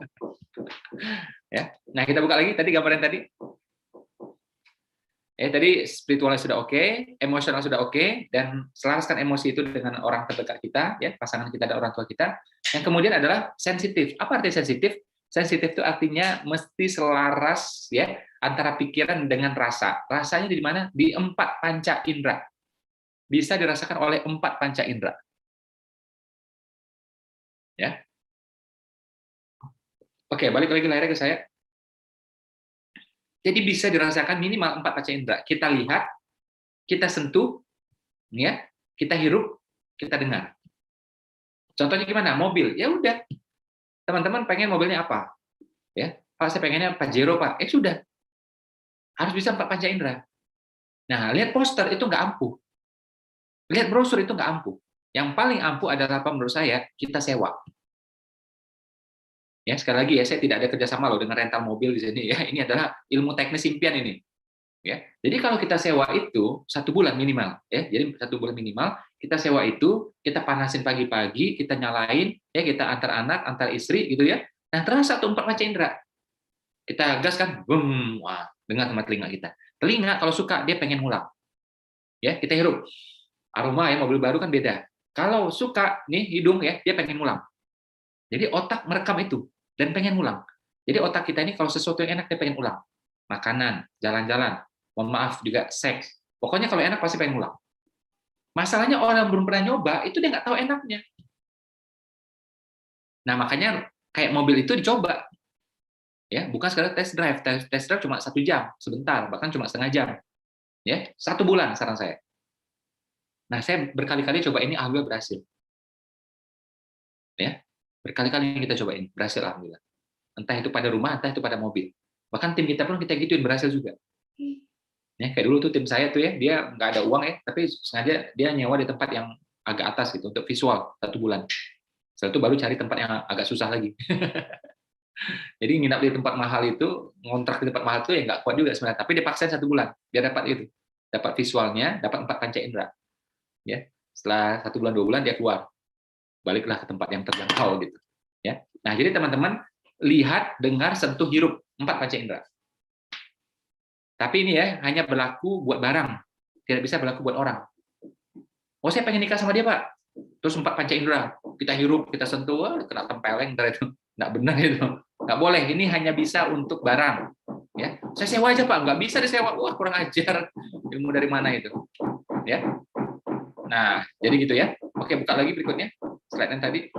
Ya, nah kita buka lagi tadi gambaran tadi. Tadi spiritualnya sudah oke, emosional sudah oke, dan selaraskan emosi itu dengan orang terdekat kita, ya, pasangan kita dan orang tua kita. Yang kemudian adalah sensitif. Apa arti sensitif? Sensitif itu artinya mesti selaras, ya, antara pikiran dengan rasa. Rasanya di mana? Di 4 panca indera. Bisa dirasakan oleh 4 panca indera. Ya. Oke, balik lagi layarnya ke saya. Jadi bisa dirasakan minimal 4 panca indera. Kita lihat, kita sentuh, ya, kita hirup, kita dengar. Contohnya gimana? Mobil. Ya udah. Teman-teman pengen mobilnya apa? Ya. Pak, saya pengennya Pajero, Pak. Sudah. Harus bisa 4 panca indera. Nah, lihat poster itu nggak ampuh. Lihat brosur itu nggak ampuh. Yang paling ampuh adalah apa menurut saya? Kita sewa. Ya, sekali lagi ya, saya tidak ada kerjasama loh dengan rental mobil di sini ya. Ini adalah ilmu teknis impian ini. Ya, jadi kalau kita sewa itu 1 bulan minimal, ya. Jadi 1 bulan minimal kita sewa itu, kita panasin pagi-pagi, kita nyalain, ya kita antar anak, antar istri gitu ya. Nah, terasa tuh 4 panca indera. Kita gas kan, boom, wah, dengar sama telinga kita. Telinga kalau suka dia pengen ngulang. Ya, kita hirup. Aroma ya mobil baru kan beda. Kalau suka nih hidung ya, dia pengen ngulang. Jadi otak merekam itu dan pengen ngulang. Jadi otak kita ini kalau sesuatu yang enak dia pengen ulang. Makanan, jalan-jalan, mohon maaf juga seks. Pokoknya kalau enak pasti pengen ngulang. Masalahnya orang yang belum pernah nyoba itu dia nggak tahu enaknya. Nah makanya kayak mobil itu dicoba, ya bukan sekadar test drive. Test drive cuma 1 jam, sebentar, bahkan cuma setengah jam, ya 1 bulan saran saya. Nah saya berkali-kali coba ini, alhamdulillah berhasil, ya berkali-kali kita coba ini berhasil alhamdulillah. Entah itu pada rumah, entah itu pada mobil. Bahkan tim kita pun kita gituin berhasil juga. Ya, kayak dulu tuh tim saya tuh ya, dia nggak ada uang ya, tapi sengaja dia nyewa di tempat yang agak atas gitu untuk visual 1 bulan. Setelah itu baru cari tempat yang agak susah lagi. Jadi nginap di tempat mahal itu, ngontrak di tempat mahal itu ya nggak kuat juga sebenarnya. Tapi dipaksain 1 bulan biar dapat itu, dapat visualnya, dapat 4 panca indera. Ya, setelah 1 bulan 2 bulan dia keluar, baliklah ke tempat yang terjangkau gitu. Ya, nah jadi teman-teman lihat, dengar, sentuh, hirup 4 panca indera. Tapi ini ya hanya berlaku buat barang, tidak bisa berlaku buat orang. Oh saya pengen nikah sama dia Pak, terus 4 panca indera, kita hirup, kita sentuh, kena tempeleng, itu nggak benar itu, nggak boleh. Ini hanya bisa untuk barang. Ya, saya sewa aja Pak, nggak bisa disewa, wah kurang ajar, ilmu dari mana itu? Ya, nah jadi gitu ya. Oke buka lagi berikutnya, slide yang tadi.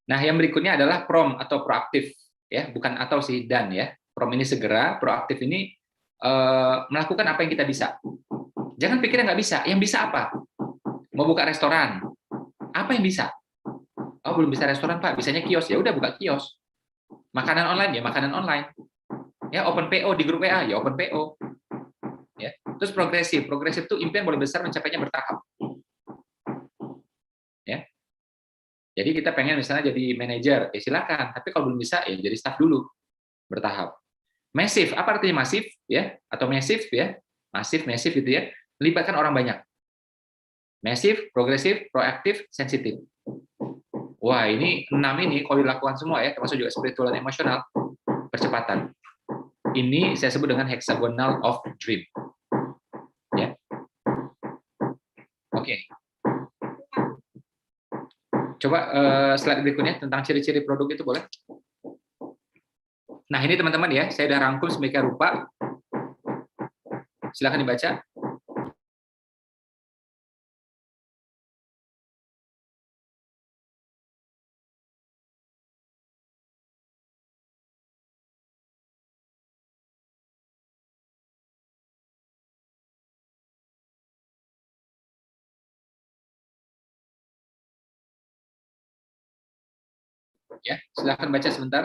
Nah, yang berikutnya adalah prom atau proaktif, ya, bukan atau sih dan ya. Prom ini segera, proaktif ini melakukan apa yang kita bisa. Jangan pikir nggak bisa. Yang bisa apa? Mau buka restoran, apa yang bisa? Oh belum bisa restoran Pak, bisanya kios. Ya udah buka kios. Makanan online ya makanan online. Ya open PO di grup WA ya open PO. Ya. Terus progresif. Progresif itu impian boleh besar, mencapainya bertahap. Ya. Jadi kita pengen misalnya jadi manajer, ya silakan. Tapi kalau belum bisa, ya jadi staff dulu, bertahap. Masif, apa artinya masif? Ya, atau masif ya, masif gitu ya. Melibatkan orang banyak. Masif, progresif, proaktif, sensitif. Wah, ini 6 ini kalau dilakukan semua ya, termasuk juga spiritual dan emosional, percepatan. Ini saya sebut dengan hexagonal of dream. Ya. Oke. Coba slide berikutnya tentang ciri-ciri produk itu boleh? Nah, ini teman-teman ya, saya sudah rangkum sedemikian rupa. Silakan dibaca. Ya, silakan baca sebentar.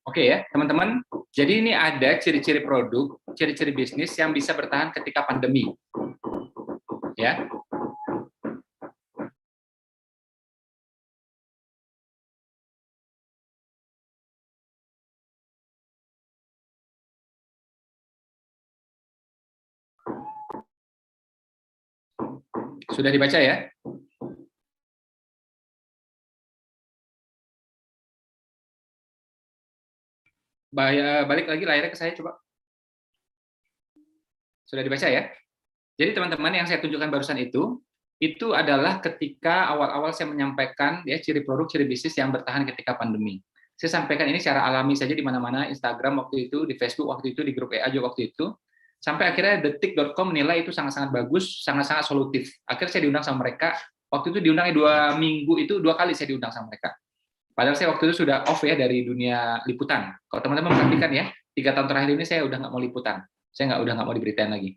Oke ya, teman-teman. Jadi ini ada ciri-ciri produk, ciri-ciri bisnis yang bisa bertahan ketika pandemi. Ya. Sudah dibaca ya? Balik lagi layarnya ke saya coba. Sudah dibaca ya? Jadi teman-teman yang saya tunjukkan barusan itu adalah ketika awal-awal saya menyampaikan ya ciri produk, ciri bisnis yang bertahan ketika pandemi. Saya sampaikan ini secara alami saja di mana-mana, Instagram waktu itu, di Facebook waktu itu, di grup WA juga waktu itu. Sampai akhirnya detik.com menilai itu sangat-sangat bagus, sangat-sangat solutif. Akhirnya saya diundang sama mereka. Waktu itu diundangnya 2 minggu itu 2 kali saya diundang sama mereka. Padahal saya waktu itu sudah off ya dari dunia liputan. Kalau teman-teman perhatikan ya, 3 tahun terakhir ini saya udah nggak mau liputan. Saya udah nggak mau diberitain lagi.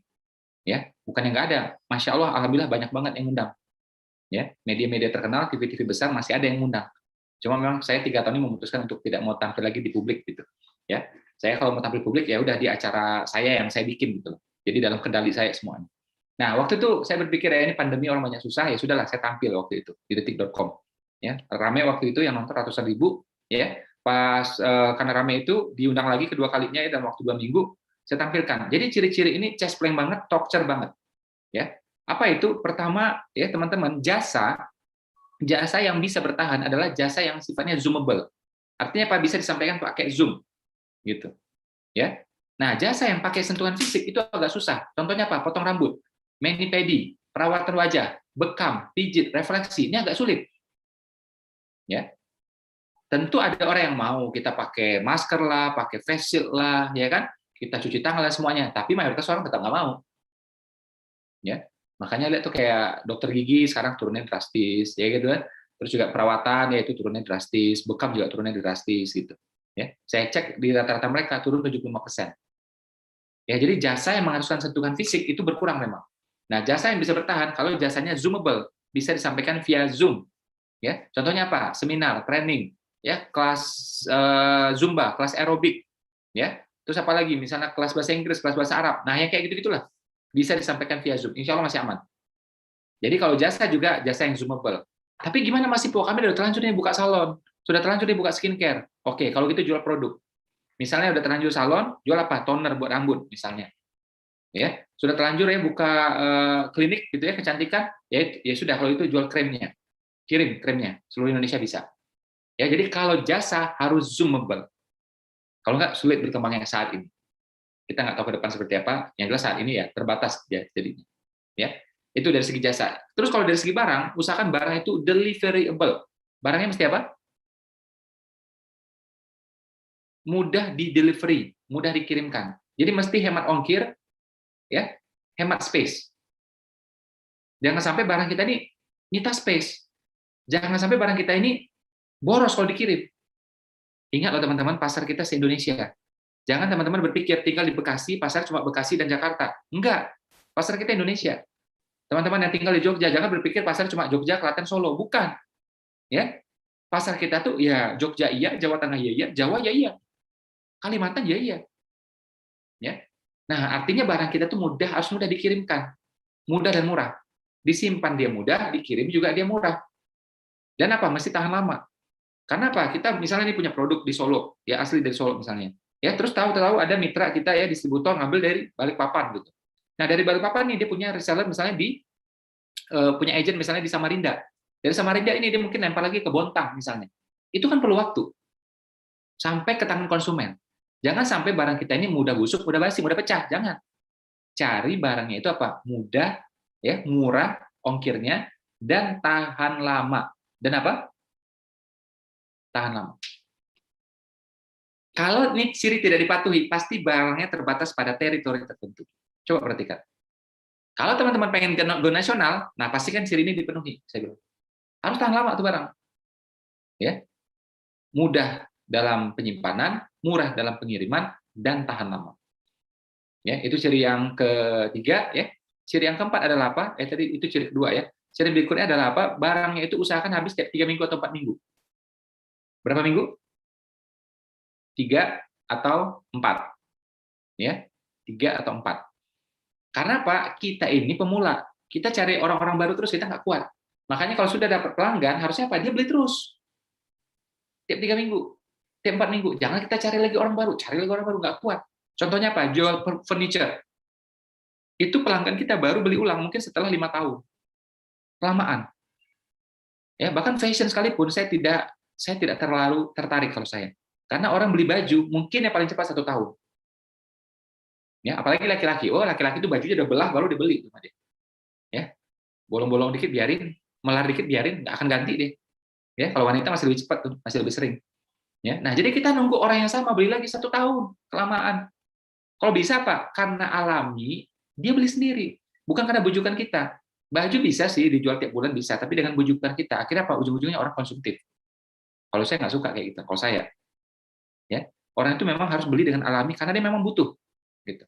Ya, bukan yang nggak ada. Masya Allah, alhamdulillah banyak banget yang ngundang. Ya, media-media terkenal, TV-TV besar masih ada yang ngundang. Cuma memang saya 3 tahun ini memutuskan untuk tidak mau tampil lagi di publik gitu. Ya, saya kalau mau tampil publik ya udah di acara saya yang saya bikin gitu. Jadi dalam kendali saya semuanya. Nah, waktu itu saya berpikir ya ini pandemi orang banyak susah ya sudahlah saya tampil waktu itu di detik.com. Ya, rame waktu itu yang nonton ratusan ribu ya. Pas karena rame itu diundang lagi kedua kalinya ya dalam waktu 2 minggu saya tampilkan. Jadi ciri-ciri ini chest plank banget, torture banget. Ya. Apa itu? Pertama ya teman-teman, jasa yang bisa bertahan adalah jasa yang sifatnya zoomable. Artinya apa? Bisa disampaikan pakai Zoom gitu. Ya. Nah, jasa yang pakai sentuhan fisik itu agak susah. Contohnya apa? Potong rambut, mani-pedi, perawatan wajah, bekam, pijit, refleksi. Ini agak sulit. Ya. Tentu ada orang yang mau kita pakai masker lah, pakai face shield lah, ya kan? Kita cuci tangan lah semuanya, tapi mayoritas orang tetap nggak mau. Ya. Makanya lihat tuh kayak dokter gigi sekarang turunnya drastis, ya gitu kan. Terus juga perawatan ya itu turunnya drastis, bekam juga turunnya drastis gitu. Ya, saya cek di rata-rata mereka turun 75%. Ya, jadi jasa yang mengharuskan sentuhan fisik itu berkurang memang. Nah, jasa yang bisa bertahan kalau jasanya zoomable, bisa disampaikan via Zoom. Ya, contohnya apa? Seminar, training, ya, kelas Zumba, kelas aerobik, ya. Terus apa lagi? Misalnya kelas bahasa Inggris, kelas bahasa Arab. Nah, yang kayak gitu-gitulah bisa disampaikan via Zoom. Insya Allah masih aman. Jadi kalau jasa juga jasa yang zoomable. Tapi gimana Mas Ipo? Kami udah terlanjur nih buka salon, sudah terlanjur nih buka skincare. Oke, kalau gitu jual produk. Misalnya udah terlanjur salon, jual apa? Toner buat rambut misalnya. Ya, sudah terlanjur ya buka klinik gitu ya kecantikan, ya sudah kalau itu jual kremnya. Kirim kremnya, seluruh Indonesia bisa. Ya, jadi kalau jasa harus zoomable. Kalau nggak sulit berkembangnya saat ini. Kita nggak tahu ke depan seperti apa. Yang jelas saat ini ya terbatas ya jadinya. Ya, itu dari segi jasa. Terus kalau dari segi barang, usahakan barang itu deliverable. Barangnya mesti apa? Mudah di delivery, mudah dikirimkan. Jadi mesti hemat ongkir, ya, hemat space. Jangan sampai barang kita ini nyita space. Jangan sampai barang kita ini boros kalau dikirim. Ingat loh teman-teman, pasar kita se-Indonesia. Jangan teman-teman berpikir tinggal di Bekasi, pasar cuma Bekasi dan Jakarta. Enggak, pasar kita Indonesia. Teman-teman yang tinggal di Jogja, jangan berpikir pasar cuma Jogja, Klaten, Solo. Bukan. Ya, pasar kita tuh ya Jogja iya, Jawa Tengah iya, Jawa ya iya, Kalimantan ya iya. Ya. Nah, artinya barang kita tuh harus mudah dikirimkan. Mudah dan murah. Disimpan dia mudah, dikirim juga dia murah. Dan apa? Mesti tahan lama. Karena apa? Kita misalnya ini punya produk di Solo, ya asli dari Solo misalnya. Ya, terus tahu ada mitra kita ya distributor ngambil dari Balikpapan gitu. Nah, dari Balikpapan nih dia punya reseller misalnya punya agent misalnya di Samarinda. Dari Samarinda ini dia mungkin lempar lagi ke Bontang misalnya. Itu kan perlu waktu sampai ke tangan konsumen. Jangan sampai barang kita ini mudah busuk, mudah basi, mudah pecah. Jangan. Cari barangnya itu apa? Mudah, ya, murah ongkirnya dan tahan lama. Dan apa? Tahan lama. Kalau ini ciri tidak dipatuhi, pasti barangnya terbatas pada teritori tertentu. Coba perhatikan. Kalau teman-teman pengen go nasional, nah pastikan ciri ini dipenuhi. Saya bilang harus tahan lama tuh barang. Ya, mudah dalam penyimpanan, murah dalam pengiriman, dan tahan lama. Ya, itu ciri yang ketiga. Ya, ciri yang keempat adalah apa? Tadi itu ciri kedua ya. Ciri berikutnya adalah apa? Barangnya itu usahakan habis tiap 3 minggu atau 4 minggu. Berapa minggu? 3 atau 4. Ya, 3 atau 4. Karena apa? Kita ini pemula. Kita cari orang-orang baru terus kita nggak kuat. Makanya kalau sudah dapat pelanggan, harusnya apa? Dia beli terus. Tiap 3 minggu, tiap 4 minggu. Jangan kita cari lagi orang baru, nggak kuat. Contohnya apa? Jual furniture. Itu pelanggan kita baru beli ulang mungkin setelah 5 tahun. kelamaan. Ya, bahkan fashion sekalipun saya tidak terlalu tertarik kalau saya. Karena orang beli baju mungkin yang paling cepat 1 tahun. Ya, apalagi laki-laki. Oh, laki-laki itu bajunya udah belah baru dibeli sama dia. Ya, bolong-bolong dikit biarin, melar dikit biarin, nggak akan ganti deh. Ya, kalau wanita masih lebih cepat tuh, masih lebih sering. Ya, nah jadi kita nunggu orang yang sama beli lagi 1 tahun, kelamaan. Kalau bisa Pak, karena alami, dia beli sendiri, bukan karena bujukan kita. Baju bisa sih dijual tiap bulan bisa, tapi dengan bujukan kita, akhirnya apa? Ujung-ujungnya orang konsumtif. Kalau saya nggak suka kayak gitu. Kalau saya, ya orang itu memang harus beli dengan alami karena dia memang butuh, gitu.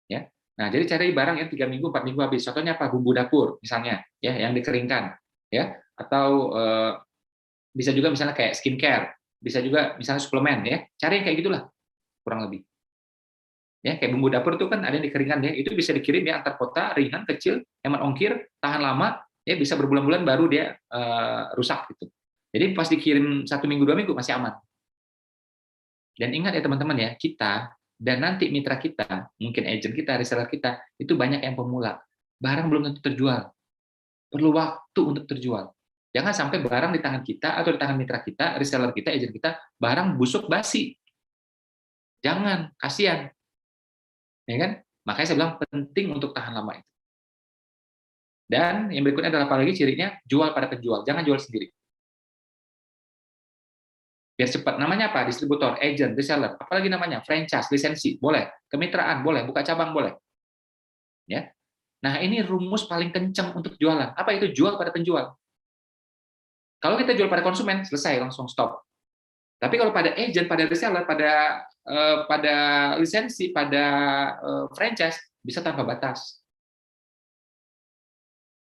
Ya. Nah, jadi cari barang yang 3 minggu, 4 minggu habis. Contohnya apa? Bumbu dapur, misalnya, ya yang dikeringkan, ya, atau bisa juga misalnya kayak skincare, bisa juga misalnya suplemen, ya. Cari yang kayak gitulah, kurang lebih. Ya, kayak bumbu dapur itu kan ada yang dikeringkan ya, itu bisa dikirim ya antar kota, ringan, kecil, hemat ongkir, tahan lama, ya bisa berbulan-bulan baru dia rusak gitu. Jadi pas dikirim 1 minggu 2 minggu masih aman. Dan ingat ya teman-teman ya, kita dan nanti mitra kita, mungkin agent kita, reseller kita, itu banyak yang pemula. Barang belum tentu terjual. Perlu waktu untuk terjual. Jangan sampai barang di tangan kita atau di tangan mitra kita, reseller kita, agent kita, barang busuk basi. Jangan, kasihan. Ya kan? Makanya saya bilang penting untuk tahan lama itu. Dan yang berikutnya adalah apalagi cirinya jual pada penjual, jangan jual sendiri. Biar cepat. Namanya apa? Distributor, agent, reseller, apalagi namanya franchise, lisensi, boleh, kemitraan, boleh, buka cabang, boleh. Ya. Nah, ini rumus paling kencang untuk jualan. Apa itu? Jual pada penjual. Kalau kita jual pada konsumen, selesai, langsung stop. Tapi kalau pada agent, pada reseller, pada lisensi, pada franchise, bisa tanpa batas.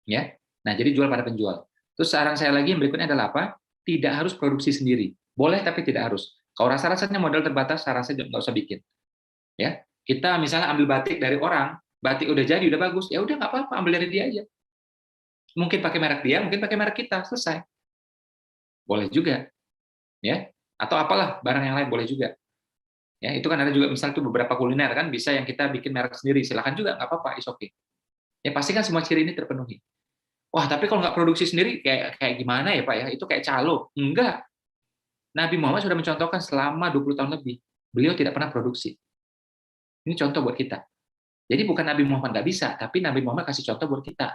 Ya. Nah, jadi jual pada penjual. Terus saran saya lagi yang berikutnya adalah apa? Tidak harus produksi sendiri. Boleh tapi tidak harus. Kalau rasa-rasanya modal terbatas, saran saya nggak usah bikin. Ya, kita misalnya ambil batik dari orang, batik udah jadi, udah bagus, ya udah nggak apa-apa, ambil dari dia aja. Mungkin pakai merek dia, mungkin pakai merek kita, selesai. Boleh juga, ya. Atau apalah barang yang lain boleh juga. Ya, itu kan ada juga misal tuh beberapa kuliner kan bisa yang kita bikin merek sendiri, silakan juga nggak apa-apa, is okay. Ya pasti kan semua ciri ini terpenuhi. Wah, tapi kalau nggak produksi sendiri kayak kayak gimana ya Pak ya? Itu kayak calo. Enggak. Nabi Muhammad sudah mencontohkan selama 20 tahun lebih. Beliau tidak pernah produksi. Ini contoh buat kita. Jadi bukan Nabi Muhammad nggak bisa, tapi Nabi Muhammad kasih contoh buat kita.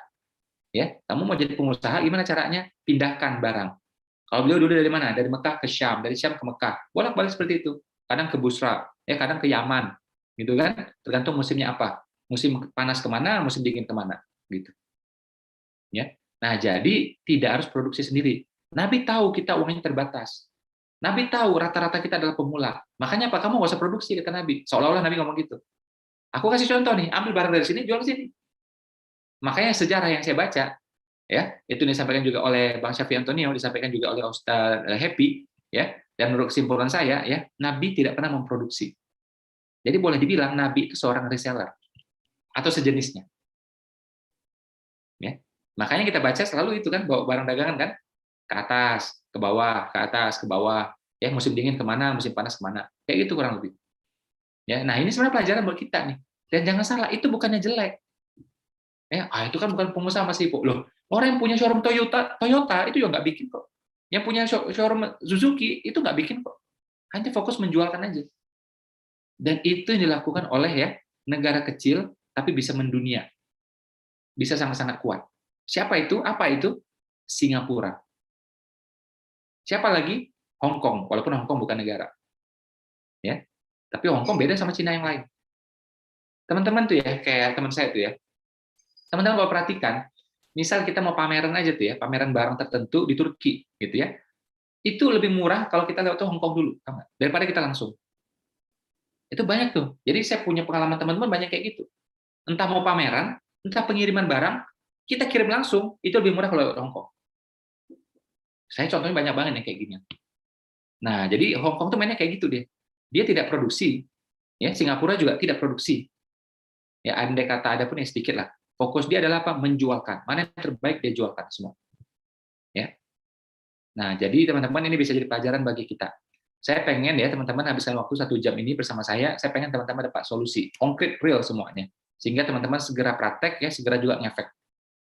Ya, kamu mau jadi pengusaha, gimana caranya? Pindahkan barang. Kalau beliau dulu dari mana? Dari Mekah ke Syam, dari Syam ke Mekah. Bolak-balik seperti itu. Kadang ke Busra, ya kadang ke Yaman, gitu kan? Tergantung musimnya apa. Musim panas kemana, musim dingin kemana, gitu. Ya. Nah, jadi tidak harus produksi sendiri. Nabi tahu kita uangnya terbatas. Nabi tahu rata-rata kita adalah pemula. Makanya apa? Kamu nggak usah produksi, kata Nabi. Seolah-olah Nabi ngomong gitu. Aku kasih contoh nih, ambil barang dari sini, jual ke sini. Makanya sejarah yang saya baca, ya itu disampaikan juga oleh Bang Syafi Antonio, disampaikan juga oleh Ustaz Happy, ya. Dan menurut kesimpulan saya, ya Nabi tidak pernah memproduksi. Jadi boleh dibilang Nabi itu seorang reseller atau sejenisnya. Ya. Makanya kita baca selalu itu kan bawa barang dagangan kan ke atas, ke bawah, ke atas, ke bawah. Ya musim dingin kemana, musim panas kemana. Kayak gitu kurang lebih. Ya, nah ini sebenarnya pelajaran buat kita nih. Dan jangan salah, itu bukannya jelek. Ya, itu kan bukan pengusaha Mas Ipo. Loh, orang yang punya showroom Toyota itu juga nggak bikin kok. Yang punya showroom Suzuki itu nggak bikin kok. Hanya fokus menjualkan aja. Dan itu yang dilakukan oleh ya negara kecil tapi bisa mendunia. Bisa sangat-sangat kuat. Siapa itu? Apa itu? Singapura. Siapa lagi? Hong Kong, walaupun Hong Kong bukan negara. Ya. Tapi Hong Kong beda sama Cina yang lain. Teman-teman tuh ya, kayak teman saya tuh ya. Teman-teman kalau perhatikan, misal kita mau pameran aja tuh ya, pameran barang tertentu di Turki gitu ya. Itu lebih murah kalau kita lewat Hong Kong dulu, daripada kita langsung. Itu banyak tuh. Jadi saya punya pengalaman teman-teman banyak kayak gitu. Entah mau pameran, entah pengiriman barang, kita kirim langsung, itu lebih murah kalau lewat Hong Kong. Saya contohnya banyak banget yang kayak gini. Nah, jadi Hong Kong tuh mainnya kayak gitu deh. Dia tidak produksi, ya Singapura juga tidak produksi. Ya andai kata ada pun yang sedikit lah. Fokus dia adalah apa? Menjualkan. Mana yang terbaik dia jualkan semua. Ya. Nah, jadi teman-teman ini bisa jadi pelajaran bagi kita. Saya pengen ya teman-teman habiskan waktu 1 jam ini bersama saya pengen teman-teman dapat solusi konkret real semuanya. Sehingga teman-teman segera praktek ya, segera juga ngefek.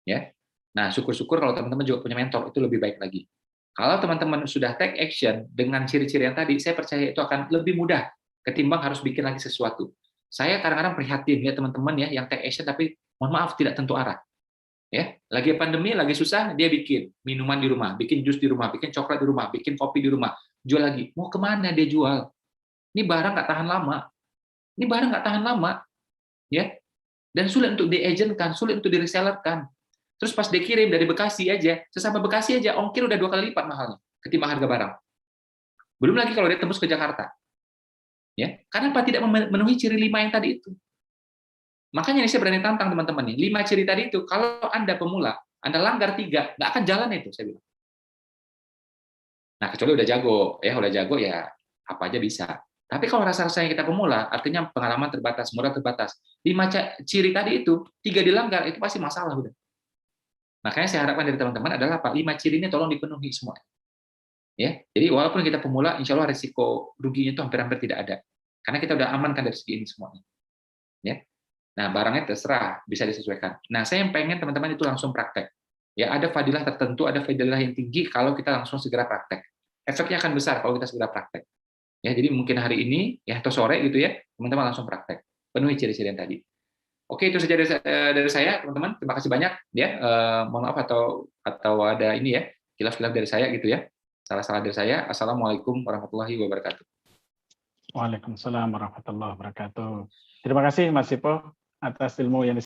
Ya. Nah, syukur-syukur kalau teman-teman juga punya mentor, itu lebih baik lagi. Kalau teman-teman sudah take action dengan ciri-ciri yang tadi, saya percaya itu akan lebih mudah ketimbang harus bikin lagi sesuatu. Saya kadang-kadang prihatin ya teman-teman ya yang take action tapi mohon maaf tidak tentu arah. Ya, lagi pandemi, lagi susah, dia bikin minuman di rumah, bikin jus di rumah, bikin coklat di rumah, bikin kopi di rumah, jual lagi. Mau kemana dia jual? Ini barang nggak tahan lama. Ini barang nggak tahan lama, ya. Dan sulit untuk di-agent-kan, sulit untuk di-resellerkan. Terus pas dikirim dari Bekasi aja, sesama Bekasi aja, ongkir udah 2 kali lipat mahalnya ketimbang harga barang. Belum lagi kalau dia tembus ke Jakarta. Ya, kenapa tidak memenuhi ciri 5 yang tadi itu? Makanya ini saya berani tantang teman-teman nih, 5 ciri tadi itu, kalau Anda pemula, Anda langgar 3, nggak akan jalan itu, saya bilang. Nah, kecuali udah jago ya apa aja bisa. Tapi kalau rasa-rasanya kita pemula, artinya pengalaman terbatas, modal terbatas. 5 ciri tadi itu, 3 dilanggar, itu pasti masalah udah. Makanya saya harapkan dari teman-teman adalah apa? 5 ciri ini tolong dipenuhi semua. Ya, jadi walaupun kita pemula, insya Allah risiko ruginya itu hampir-hampir tidak ada. Karena kita udah amankan dari segi ini semuanya. Ya. Nah, barangnya terserah, bisa disesuaikan. Nah, saya yang pengen teman-teman itu langsung praktek. Ya, ada fadilah tertentu, ada fadilah yang tinggi kalau kita langsung segera praktek. Efeknya akan besar kalau kita segera praktek. Ya, jadi mungkin hari ini ya atau sore gitu ya, teman-teman langsung praktek. Penuhi ciri-ciri yang tadi. Oke, itu saja dari saya, teman-teman. Terima kasih banyak ya. Mohon maaf atau ada ini ya, khilaf-khilaf dari saya gitu ya. Salah-salah dari saya. Assalamualaikum warahmatullahi wabarakatuh. Waalaikumsalam warahmatullahi wabarakatuh. Terima kasih Mas Sipo atas ilmu yang